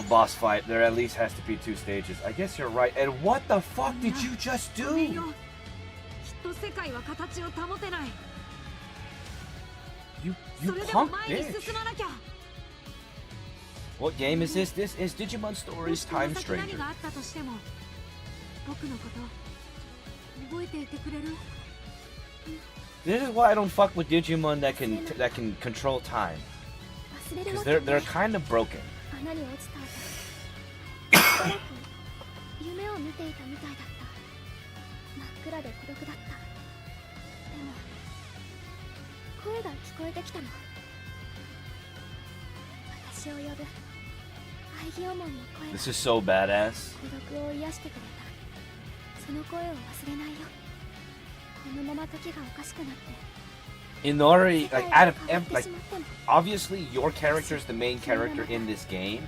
boss fight. There at least has to be 2 stages. I guess you're right. And what the fuck did you just ごめん do? よ。きっと世界は形を保てない。 You それでも punk 前に bitch. 進まなきゃ。 What game is this? This is Digimon も Stories しこの Time 先何 Stranger. があったとしても、僕のこと覚えていてくれる？ This is why I don't fuck with Digimon that can control time. 忘れる Because わけ they're ない。 kind of broken. 穴に落ちた後しばらく夢を見ていたみたいだった。真っ暗で孤独だった。でも声が聞こえてきたの。私を呼ぶ愛義門の声が This is so badass. 孤独を癒してくれた。その声を忘れないよ。このまま時がおかしくなって Inori, 世 like 界 out が of 変わっ ev- て like しまっても obviously your character is the main character in this game,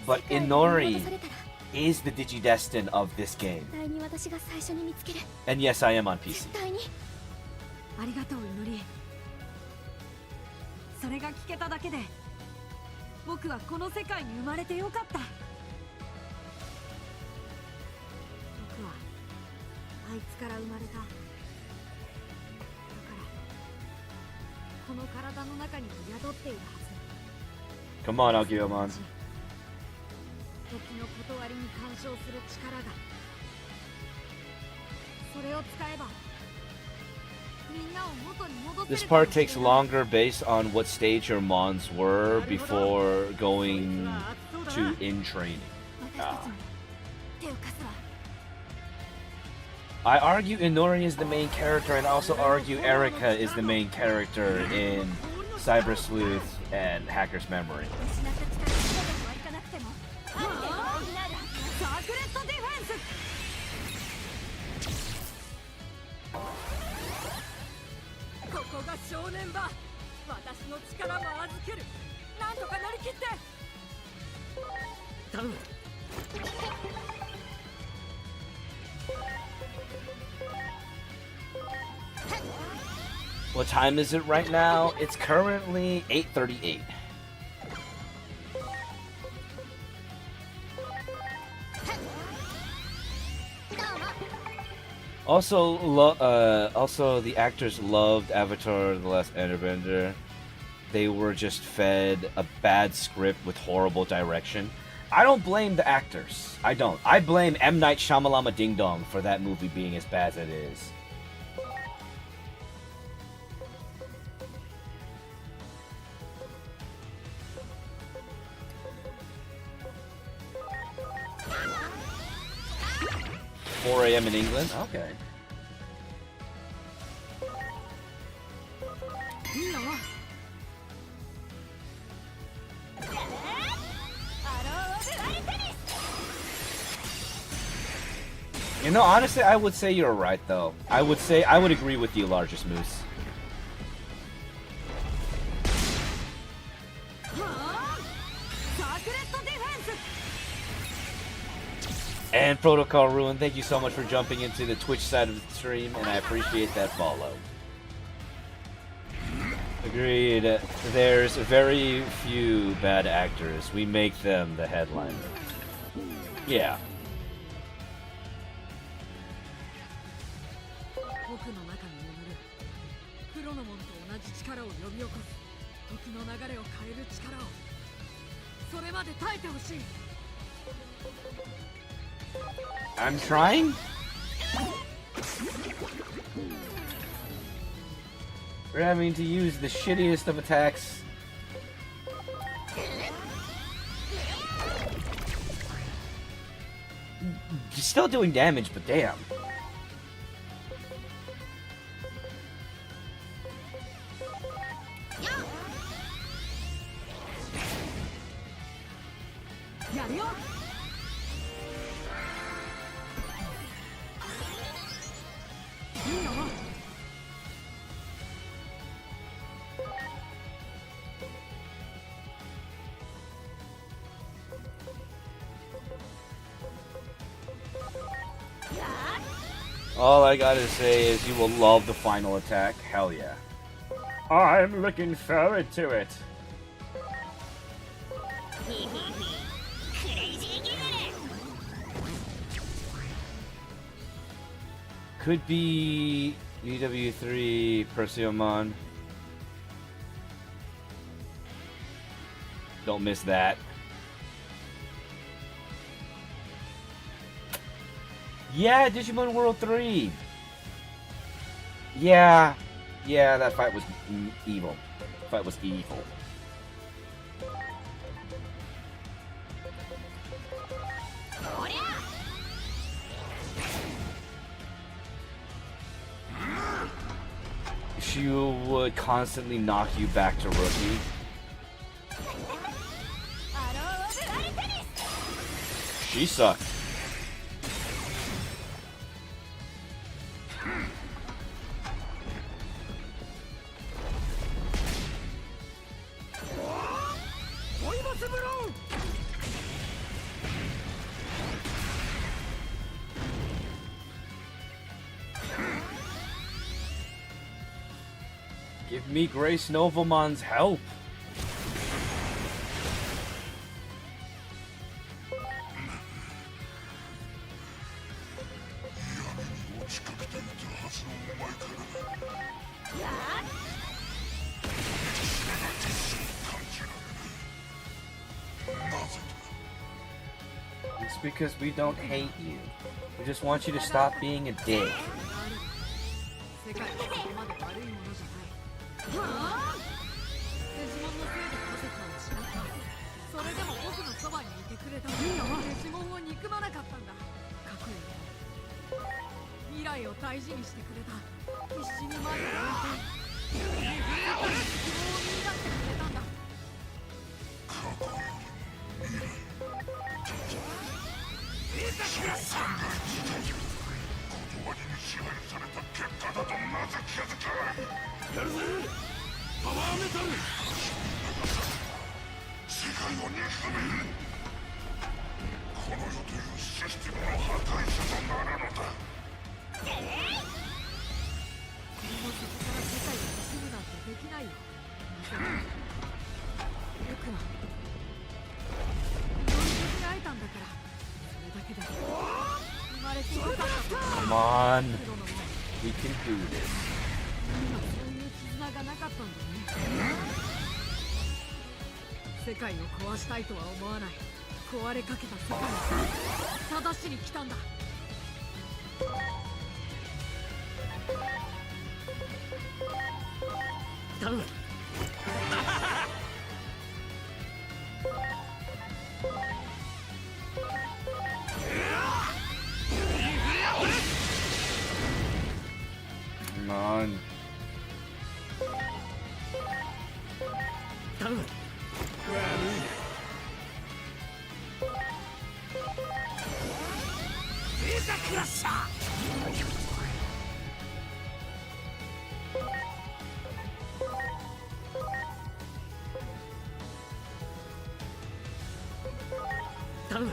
but 世界が取り Inori 戻されたら is the Digidestin of this game. 絶対に私が最初に見つける。 And yes, I am on PC. 絶対に。ありがとう祈り。それが聞けただけで、僕はこの世界に生まれてよかった。僕はあいつから生まれた。だからこの体の中にも宿っているはず。 Come on, Agiyomon. 時の断りに干渉する力が。それを使えば。みんなを元に戻せる This かも part しれ takes ない。 longer based on what stage your mons were before going to in training. 私たちも手を貸すわ。 I argue Inori is the main character and also argue Erika is the main character in Cyber Sleuth and Hacker's Memory. 失った力全てはいかなくてもアイテムを補う。サークレットディフェンス。ここが正念場。私の力も預ける。なんとか乗り切って。頼む。 What time is it right now? It's currently 8:38. Also, the actors loved Avatar: The Last Airbender. They were just fed a bad script with horrible direction. I don't blame the actors. I don't. I blame M. Night Shyamalama Ding Dong for that movie being as bad as it is. $4 a.m. in England? Okay. いいよ。 You know, honestly, I would say you're right, though. I would agree with you, Largest Moose. サークレットディフェンス。 And Protocol Ruin, thank you so much for jumping into the Twitch side of the stream, and I appreciate that follow. Agreed. There's very few bad actors. We make them the headliner. Yeah. 僕の中に眠るクロノモンと同じ力を呼び起こす時の流れを変える力をそれまで耐えてほしい。 I'm trying? We're having to use the shittiest of attacks. Still doing damage, but damn. All I gotta say is you will love the final attack. Hell yeah. I'm looking forward to it. Could be UW3 Perseomon. Don't miss that. Yeah, Digimon World 3. Yeah, that fight was evil. Fight was evil. She would constantly knock you back to rookie. She sucked. Give me Grace Novomon's help. It's because we don't hate you. We just want you to stop being a dick. 世界はそこまで悪いものじゃない。デジモンのせいでカセカを失った。それでも僕のそばにいてくれた。デジモンを憎まなかったんだ。かっこいい。未来を大事にしてくれた。必死に前を向いて。希望を見出してくれたんだ。断りに支配された結果だとなぜ気づかないやるぜパワーメタル世界を憎めこの世というシステムの破壊者となるのだ君もそこから世界を救うなんてできないよ。よくないろいろに会えたんだからそれだけで生まれてよかったと Come on. We can do this. 今そういう絆がなかったんだね。世界を壊したいとは思わない。壊れかけた世界を正しに来たんだ。頼む。Come on. 頼む。クラッシャー。頼む。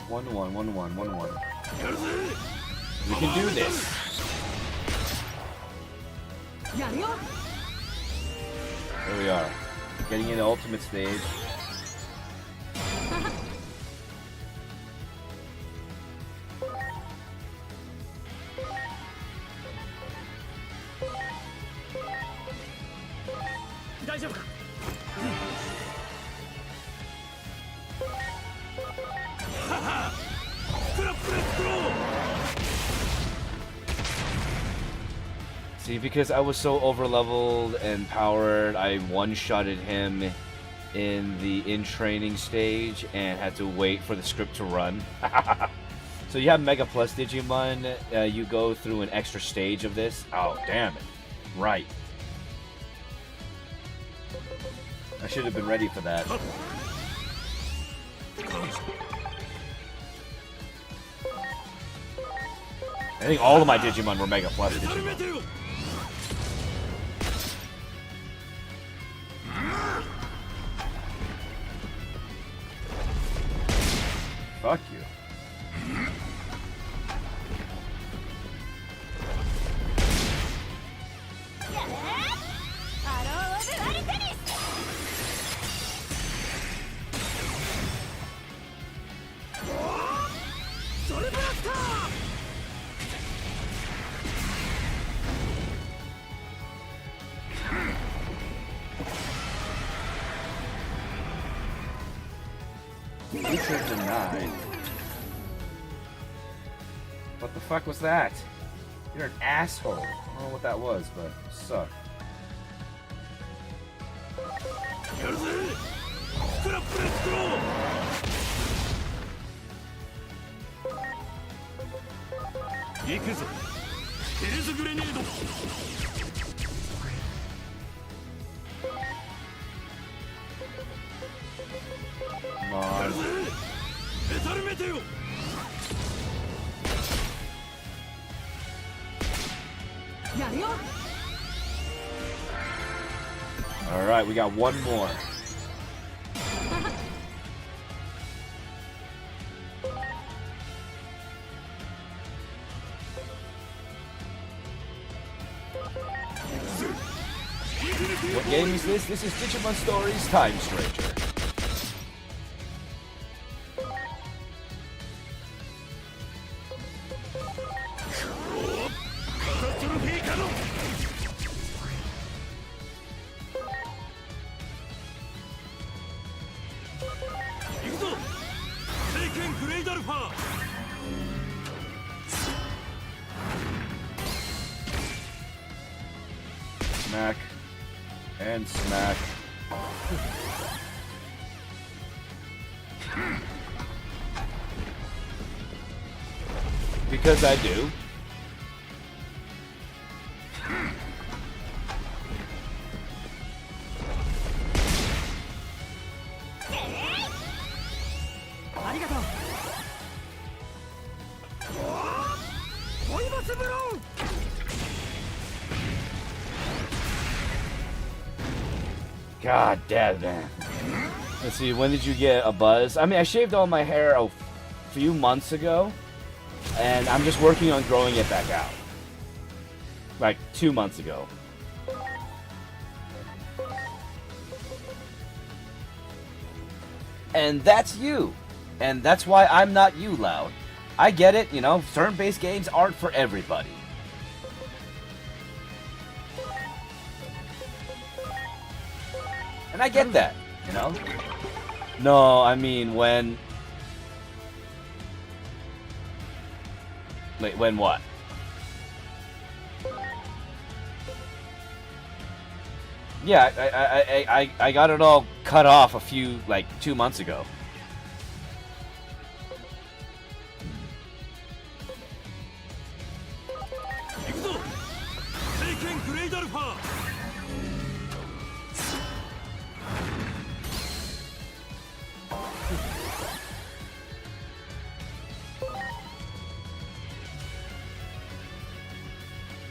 1-1. We can do this. やるよ。 Here we are. Getting into ultimate stage. See, because I was so over-leveled and powered, I one-shotted him in the in-training stage and had to wait for the script to run. So you have Mega Plus Digimon, you go through an extra stage of this. Oh, damn it. Right. I should have been ready for that. I think all of my Digimon were Mega Plus Digimon. Fuck you. User denied. What the fuck was that? You're an asshole. I don't know what that was, but you suck. やるぜスクラップで作ろう 行くぞテレズグレネード Come on. メタルメテオ やるよ Alright, we got one more. What game is this? This is Digimon Stories Time Stranger. Smack. And smack. Because I do. God damn, man. Let's see, when did you get a buzz? I mean, I shaved all my hair a few months ago, and I'm just working on growing it back out. Like 2 months ago. And that's you. And that's why I'm not you, Loud. I get it, you know, turn-based games aren't for everybody. And I get that, you know? No, I mean, when... Wait, when what? Yeah, I got it all cut off a few, like, 2 months ago.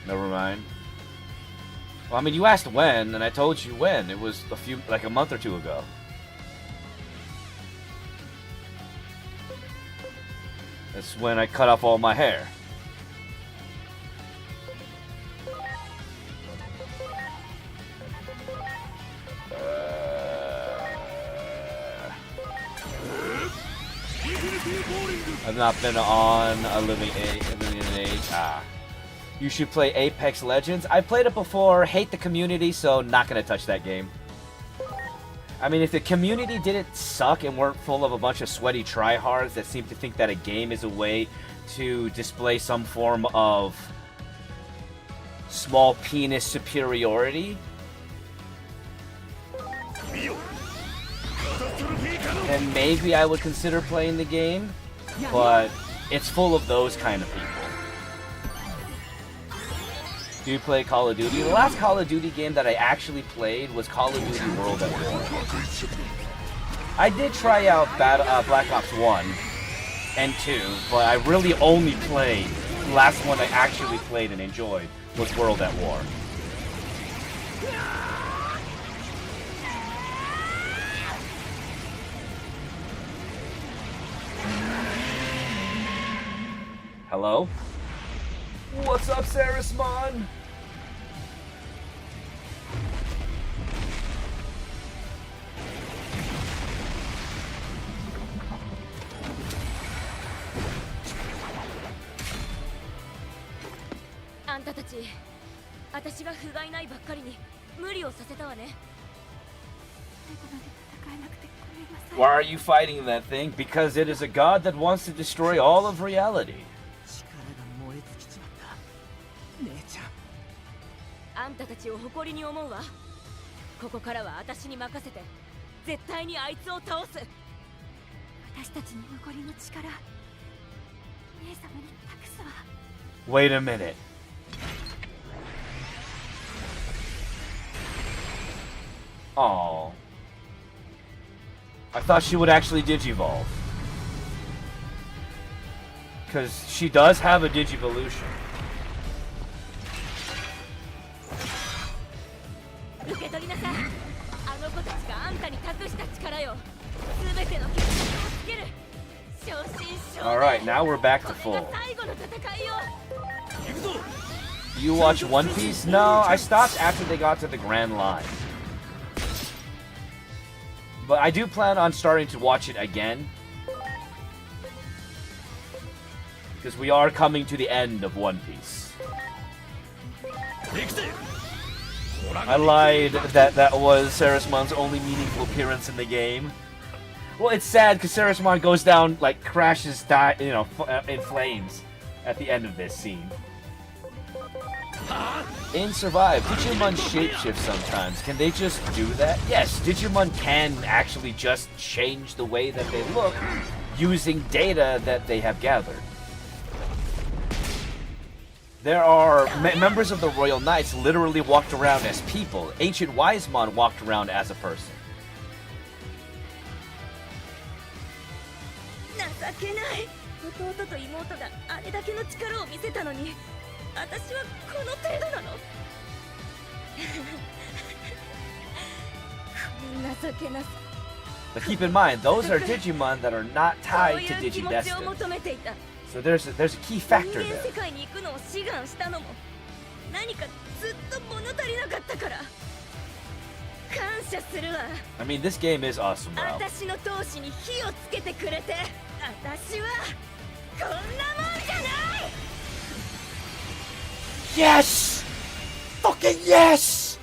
Never mind. Well, I mean, you asked when, and I told you when. It was like a month or two ago. That's when I cut off all my hair. I've not been on a living age. Ah. You should play Apex Legends. I've played it before, hate the community, so not gonna touch that game. I mean, if the community didn't suck and weren't full of a bunch of sweaty tryhards that seem to think that a game is a way to display some form of small penis superiority, then maybe I would consider playing the game, but it's full of those kind of people. Do you play Call of Duty? The last Call of Duty game that I actually played was Call of Duty World at War. I did try out Black Ops 1 and 2, but I really only played, the last one I actually played and enjoyed was World at War. Hello? What's up, Sarismon? Why are you fighting that thing? Because it is a god that wants to destroy all of reality. 力が燃え尽きちまった姉ちゃん。あんたたちを誇りに思うわ。ここからは私に任せて、絶対にあいつを倒す。私たちに残りの力姉様に託すわ。 Wait a minute. Oh. I thought she would actually digivolve. Because she does have a digivolution. 受け取りなさい。あの子たちがあんたに託した力よ。すべての結果をつける。正真正銘。 Alright, now we're back to これ full. が最後の戦いよ。 You watch One Piece? No, I stopped after they got to the Grand Line. But I do plan on starting to watch it again. Because we are coming to the end of One Piece. I lied that that was Sarismon's only meaningful appearance in the game. Well, it's sad because Sarismon goes down, like, crashes, in flames at the end of this scene. In Survive, Digimon shapeshift sometimes. Can they just do that? Yes, Digimon can actually just change the way that they look using data that they have gathered. There are members of the Royal Knights literally walked around as people. Ancient Wisemon walked around as a person. 情けない。弟と妹があれだけの力を見せたのに、私はこの程度なの。ごめん情けなさ。 But keep in mind, those are Digimon that are not そう tied い to う気持ちを Digidestined. 求めていた。 So there's a key 人 factor 間世 there. 界に行くのを志願したのも、何かずっと物足りなかったから。感謝するわ。 I mean, this game is awesome, bro. 私の闘志に火をつけてくれて、私はこんなもんじゃない。 Yes! Fucking yes!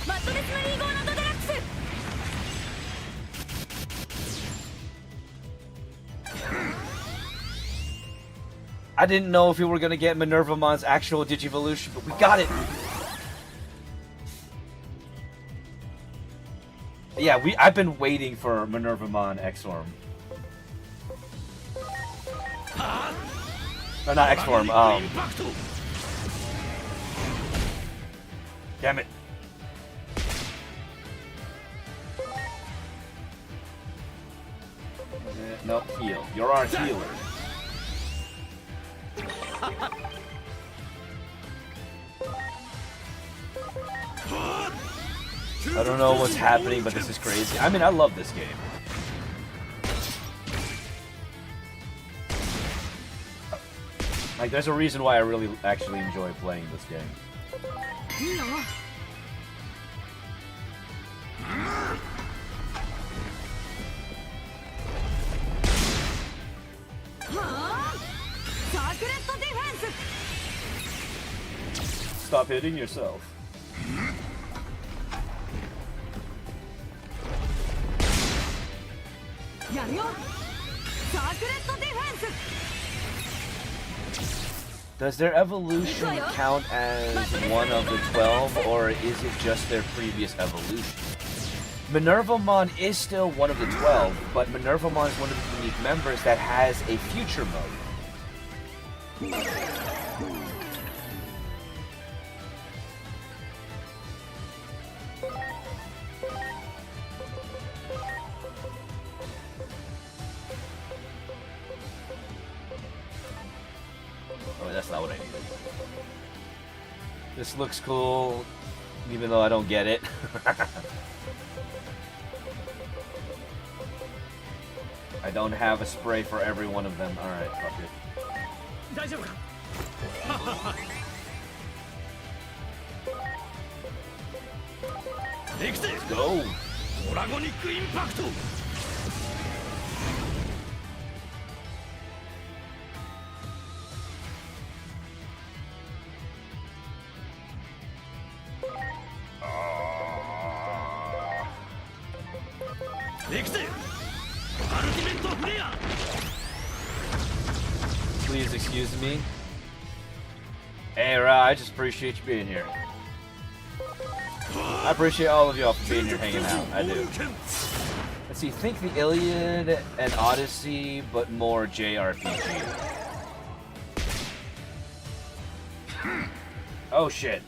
マットネスマリーゴーランドデラックス。 I didn't know if we were gonna get Minervamon's actual Digivolution, but we got it! Yeah, I've been waiting for Minervamon X-Form. Or not X-Form, Damn it. No, heal. You're our healer. I don't know what's happening, but this is crazy. I mean, I love this game. Like, there's a reason why I really actually enjoy playing this game. いいよ。はあ、サークレットディフェンス。 Stop hitting yourself. やるよ。サークレットディフェンス。 Does their evolution count as one of the 12, or is it just their previous evolution? Minervamon is still one of the 12, but Minervamon is one of the unique members that has a future mode. Oh, that's not what I needed. This looks cool, even though I don't get it. I don't have a spray for every one of them. Alright, fuck it. 大丈夫か Let's go! ドラゴニックインパクト I Please excuse me. Hey, Ra, I just appreciate you being here. I appreciate all of y'all for being here hanging out. I do. Let's see, think the Iliad and Odyssey, but more JRPG. Oh shit.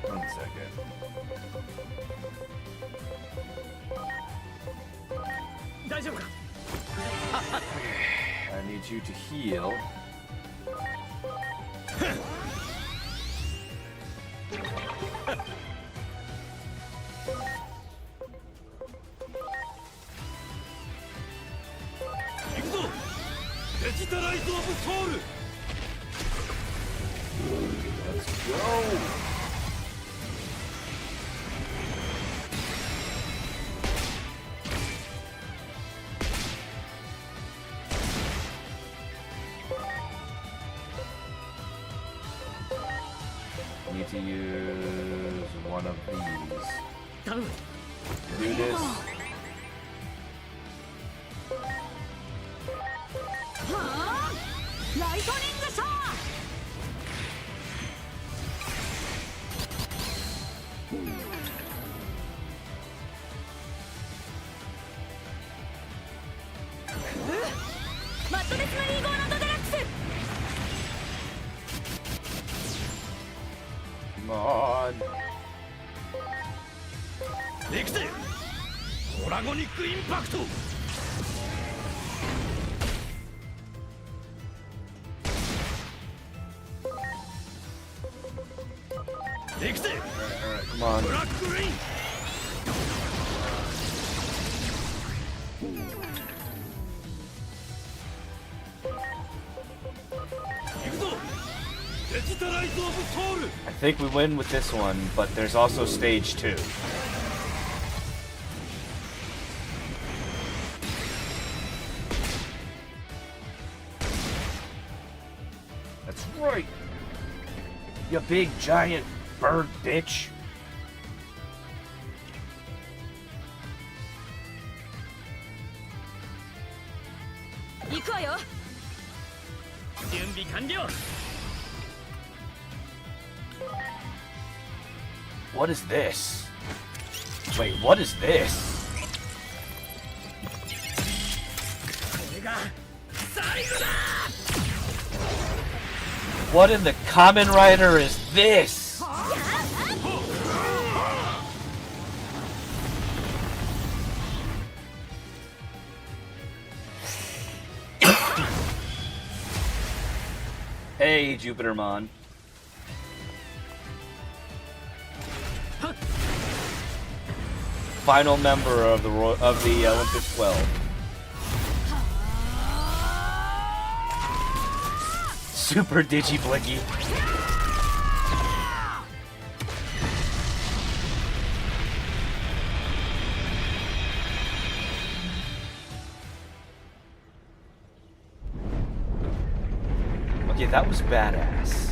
One second. I need you to heal. Let's go! Need to use one of these. Do this. Come on. Alright, come on. I think we win with this one, but there's also stage 2. That's right. You big giant bird bitch. What is this? Wait, what is this? What in the Kamen Rider is this? Hey, Jupitermon. Final member of the Olympus 12. Super Digiblicky. Okay, that was badass.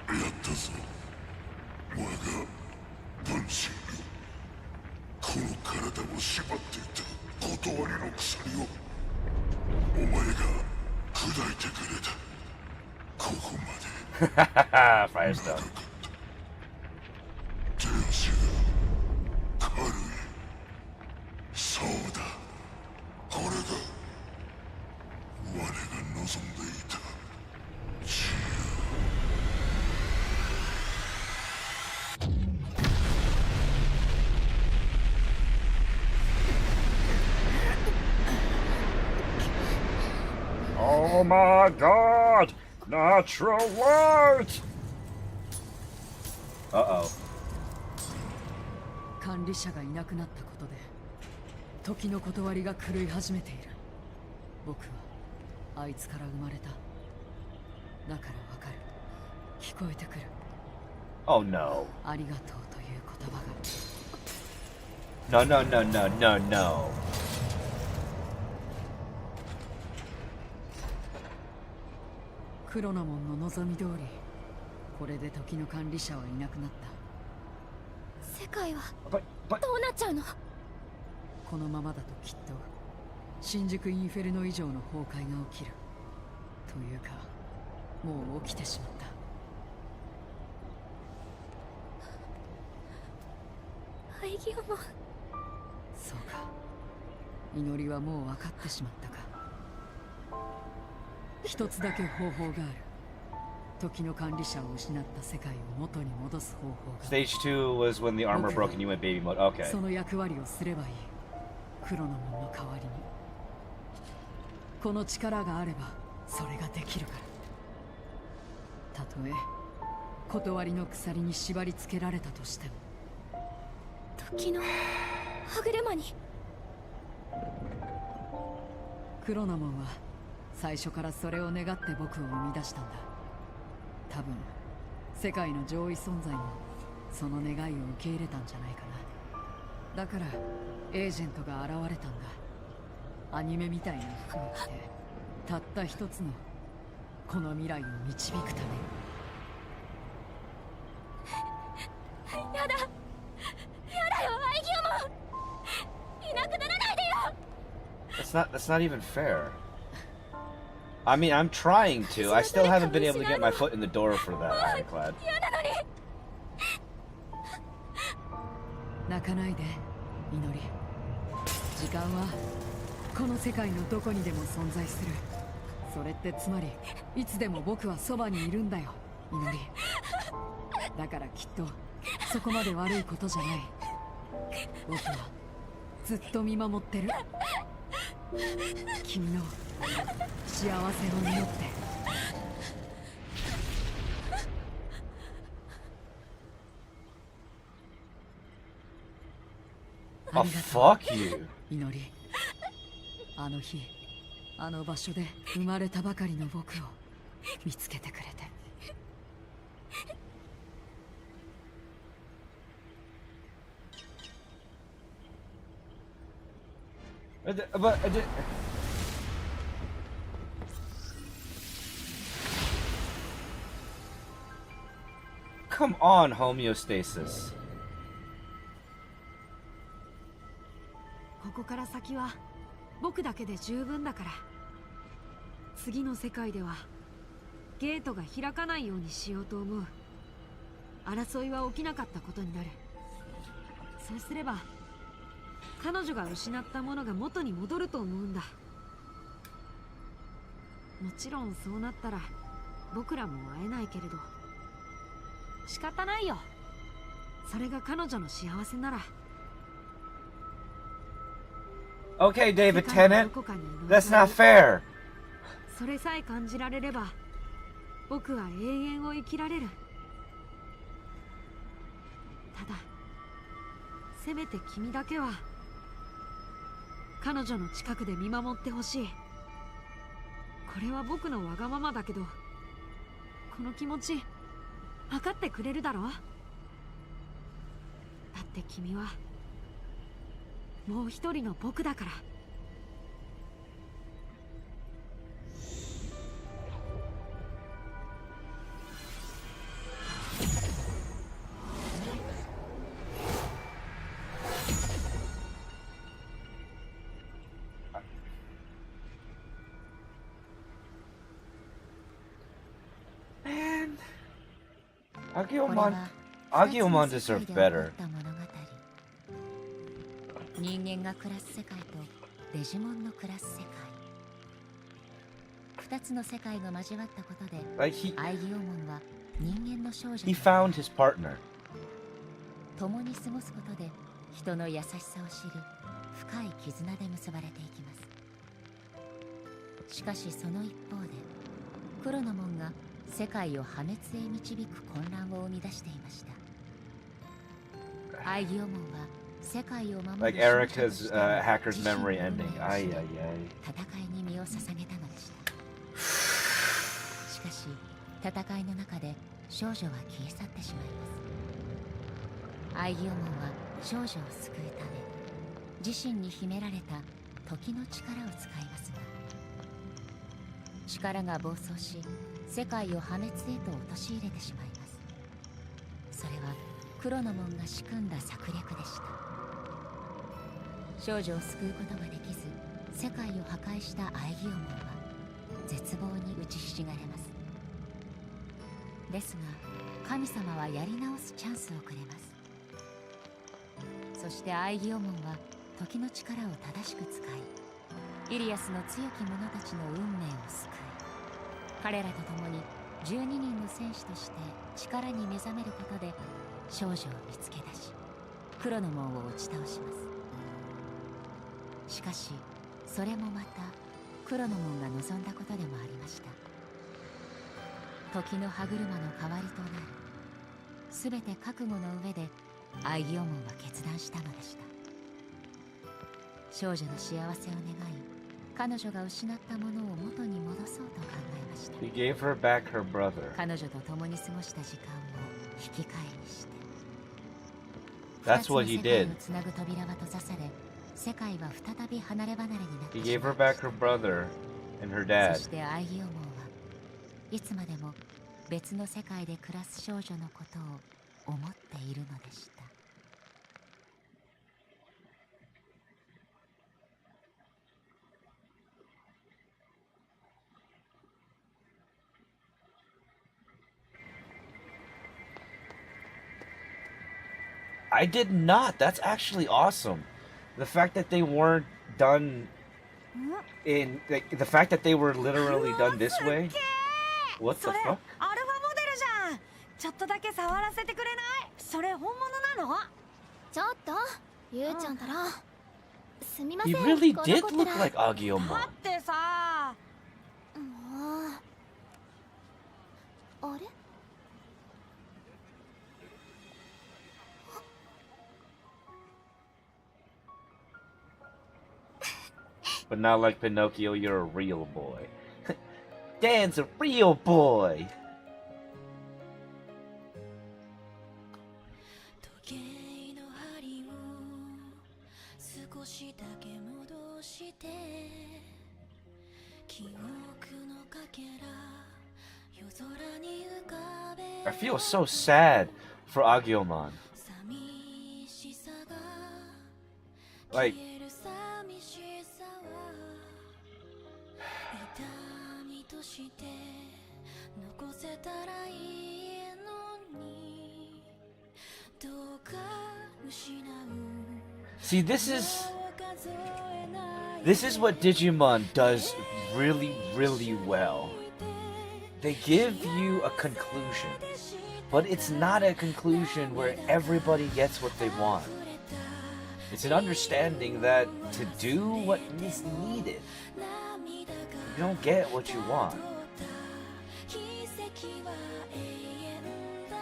やったぞ。我が分身よ。この体を縛っていた断りの鎖をお前が砕いてくれた。ここまで。Firestone. 手足が軽い。そうだ。これが我が望んでいた。Oh my god! Natural light! Uh-oh. 管理者がいなくなったことで時の断りが狂い始めている。僕はあいつから生まれた。だからわかる。聞こえてくる。 Oh no. ありがとうという言葉が。 No, no, no, no, no, no. クロナモンの望み通り、これで時の管理者はいなくなった。世界は But どうなっちゃうの？このままだときっと新宿インフェルノ以上の崩壊が起きる。というかもう起きてしまった。アイギオモン。そうか、祈りはもう分かってしまったか。一つだけ方法がある。時の管理者を失った世界を元に戻す方法が。 Stage 2 was when the armor broke and you went baby mode. Okay. その役割をすればいい。クロノモンの代わりに。この力があればそれができるから。たとえ断りの鎖に縛り付けられたとしても。時の歯車に。クロナモンは最初からそれを願って僕を生み出したんだ。多分世界の上位存在もその願いを受け入れたんじゃないかな。だからエージェントが現れたんだ。アニメみたいな服を着て、たった一つのこの未来を導くために。やだやだよ、アイギオモン。いなくならないでよ。 That's not even fair. I mean, I'm trying to. I still haven't been able to get my foot in the door for that, Ironclad. やなのに。泣かないで、祈り。時間はこの世界のどこにでも存在する。それってつまりいつでも僕はそばにいるんだよ、祈り。だからきっとそこまで悪いことじゃない。僕はずっと見守ってる。君の幸せを祈って。 Oh, fuck you. 祈り。あの日、あの場所で生まれたばかりの僕を見つけてくれて。 Come on, homeostasis. ここから先は僕だけで十分だから。次の世界ではゲートが開かないようにしようと思う。争いは起きなかったことになる。そうすれば彼女が失ったものが元に戻ると思うんだ。もちろんそうなったら僕らも会えないけれど仕方ないよ。それが彼女の幸せなら。 Okay, David Tennant. That's not fair. それさえ感じられれば僕は永遠を生きられる。ただせめて君だけは彼女の近くで見守ってほしい。これは僕のわがままだけどこの気持ち分かってくれるだろう。だって君はもう一人の僕だから。 Agumon deserved better. 人間が暮らす世界とデジモンの暮らす世界、二つの世界が交わったことで、 Like アイギオモンは人間の少女 he found his partner. 共に過ごすことで人の優しさを知り、深い絆で結ばれていきます。しかしその一方でクロノモンが世界を破滅へ導く混乱を生み出していました。アイギオモンは世界を守る Like 少女と Erica's して hacker's 自身の memory 運命 ending. を Ay, 知り ay, ay. 戦いに身を捧げたのでした。しかし戦いの中で少女は消え去ってしまいます。アイギオモンは少女を救うため自身に秘められた時の力を使いますが、力が暴走し世界を破滅へと陥れてしまいます。それはクロノモンが仕組んだ策略でした。少女を救うことができず世界を破壊したアイギオモンは絶望に打ちひしがれます。ですが神様はやり直すチャンスをくれます。そしてアイギオモンは時の力を正しく使いイリアスの強き者たちの運命を救い、彼らと共に12人の戦士として力に目覚めることで少女を見つけ出しクロノモンを打ち倒します。しかしそれもまたクロノモンが望んだことでもありました。時の歯車の代わりとなるすべて覚悟の上でアイギオモンは決断したのでした。少女の幸せを願い彼女が失ったものを元に戻そうと考えました。 He gave her back her brother. 彼女と共に過ごした時間を引き換えにして That's what he 二つの世界 did. をつなぐ扉は閉ざされ世界は再び離れ離れになって He し gave ま her いま back した。 her brother and her そ dad. してアイギオモンはいつまでも別の世界で暮らす少女のことを思っているのでした。I did not. That's actually awesome. The fact that they weren't done in like the fact that they were literally done this way. What the それ fuck? アルファモデルじゃん。ちょっとだけ触らせてくれない？それ本物なの？ちょっとゆうちゃんたらすみませ He ん really この did 子 look たら like Agumon. だってさ。もうあれ But not like Pinocchio, you're a real boy. Dan's a real boy. 時計の針を少しだけ戻して記憶のかけら夜空に浮かべ I feel so sad for Agumon. 寂しさが Like, 消える寂しさは痛みとして残せたらいいのにどうか失う see, this is what Digimon does really, really well. They give you a conclusion, but it's not a conclusion where everybody gets what they want. It's an understanding that to do what is needed, you don't get what you want. 奇跡は永遠だよ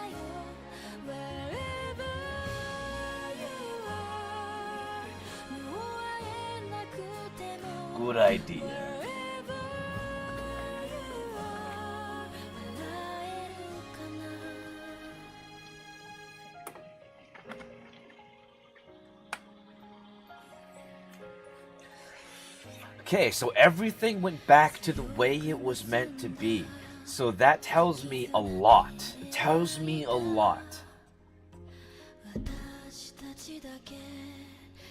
Wherever you are もう会えなくても Good idea. Wherever you are 笑えるかな Okay, so everything went back to the way it was meant to be. So that tells me a lot. It tells me a lot. 私たちだけ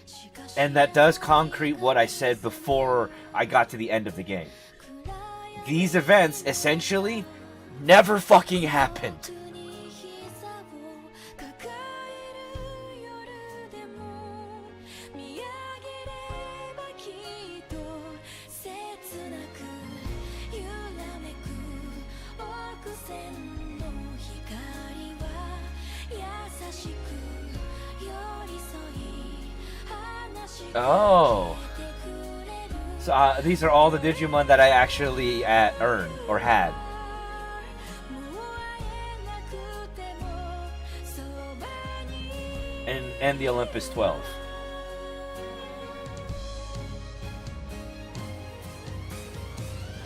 しかし And that does concrete what I said before I got to the end of the game. These events essentially never fucking happened. に膝を抱える夜でも見上げればきっと切なく揺らめく億千の光は優しく寄り添い話しか Oh. けてくれる So these are all the Digimon that I actually earned or had. もう会えなくてもそばに and the Olympus 12.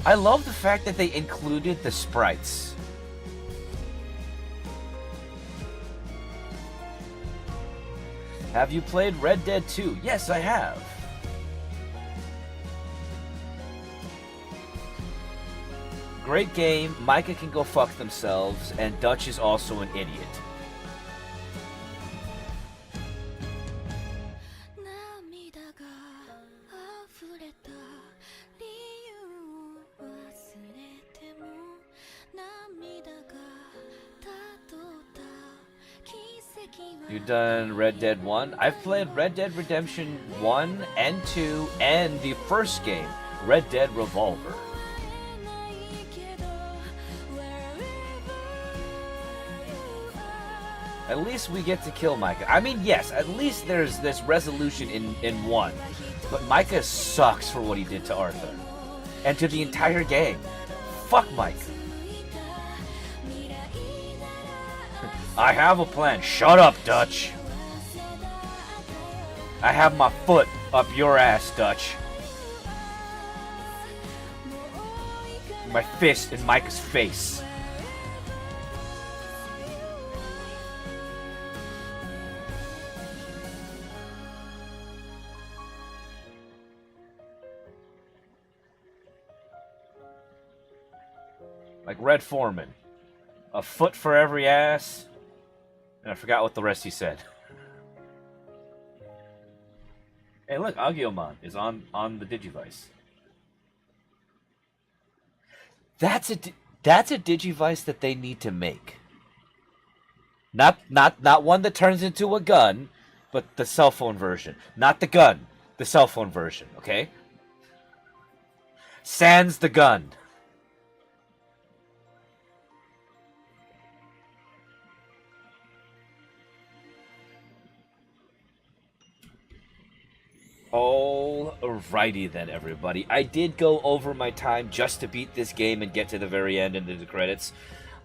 I love the fact that they included the sprites. Have you played Red Dead 2? Yes, I have. Great game. Micah can go fuck themselves, and Dutch is also an idiot. 涙が溢れた理由を忘れても涙がたどった奇跡は You done Red Dead 1? I've played Red Dead Redemption 1 and 2 and the first game, Red Dead Revolver. At least we get to kill Micah. I mean, yes, at least there's this resolution in 1. But Micah sucks for what he did to Arthur. And to the entire gang. Fuck Micah. I have a plan. Shut up, Dutch. I have my foot up your ass, Dutch. My fist in Micah's face. Like Red Foreman. A foot for every ass. And I forgot what the rest he said. Hey, look, Agumon is on the Digivice. That's a Digivice that they need to make. Not one that turns into a gun, but the cell phone version. Not the gun, the cell phone version, okay? Sans the gun. Alrighty then, everybody. I did go over my time just to beat this game and get to the very end and the credits.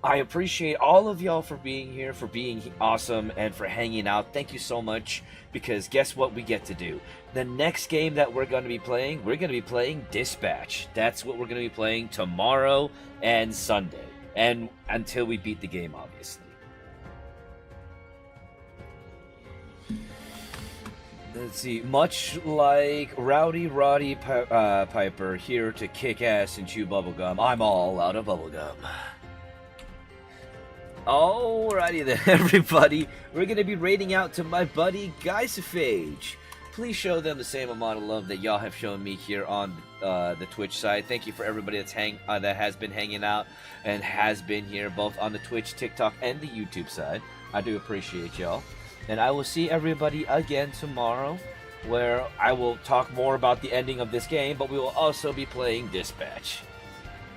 I appreciate all of y'all for being here, for being awesome, and for hanging out. Thank you so much, because guess what we get to do? The next game that we're going to be playing Dispatch. That's what we're going to be playing tomorrow and Sunday. And until we beat the game, obviously. Let's see, much like Rowdy Roddy Piper here to kick ass and chew bubblegum, I'm all out of bubblegum. Alrighty then, everybody. We're going to be raiding out to my buddy Geisophage. Please show them the same amount of love that y'all have shown me here on the Twitch side. Thank you for everybody that's that has been hanging out and has been here, both on the Twitch, TikTok, and the YouTube side. I do appreciate y'all. And I will see everybody again tomorrow, where I will talk more about the ending of this game, but we will also be playing Dispatch.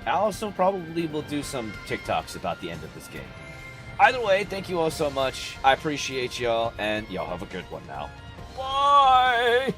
I also probably will do some TikToks about the end of this game. Either way, thank you all so much. I appreciate y'all, and y'all have a good one now. Bye!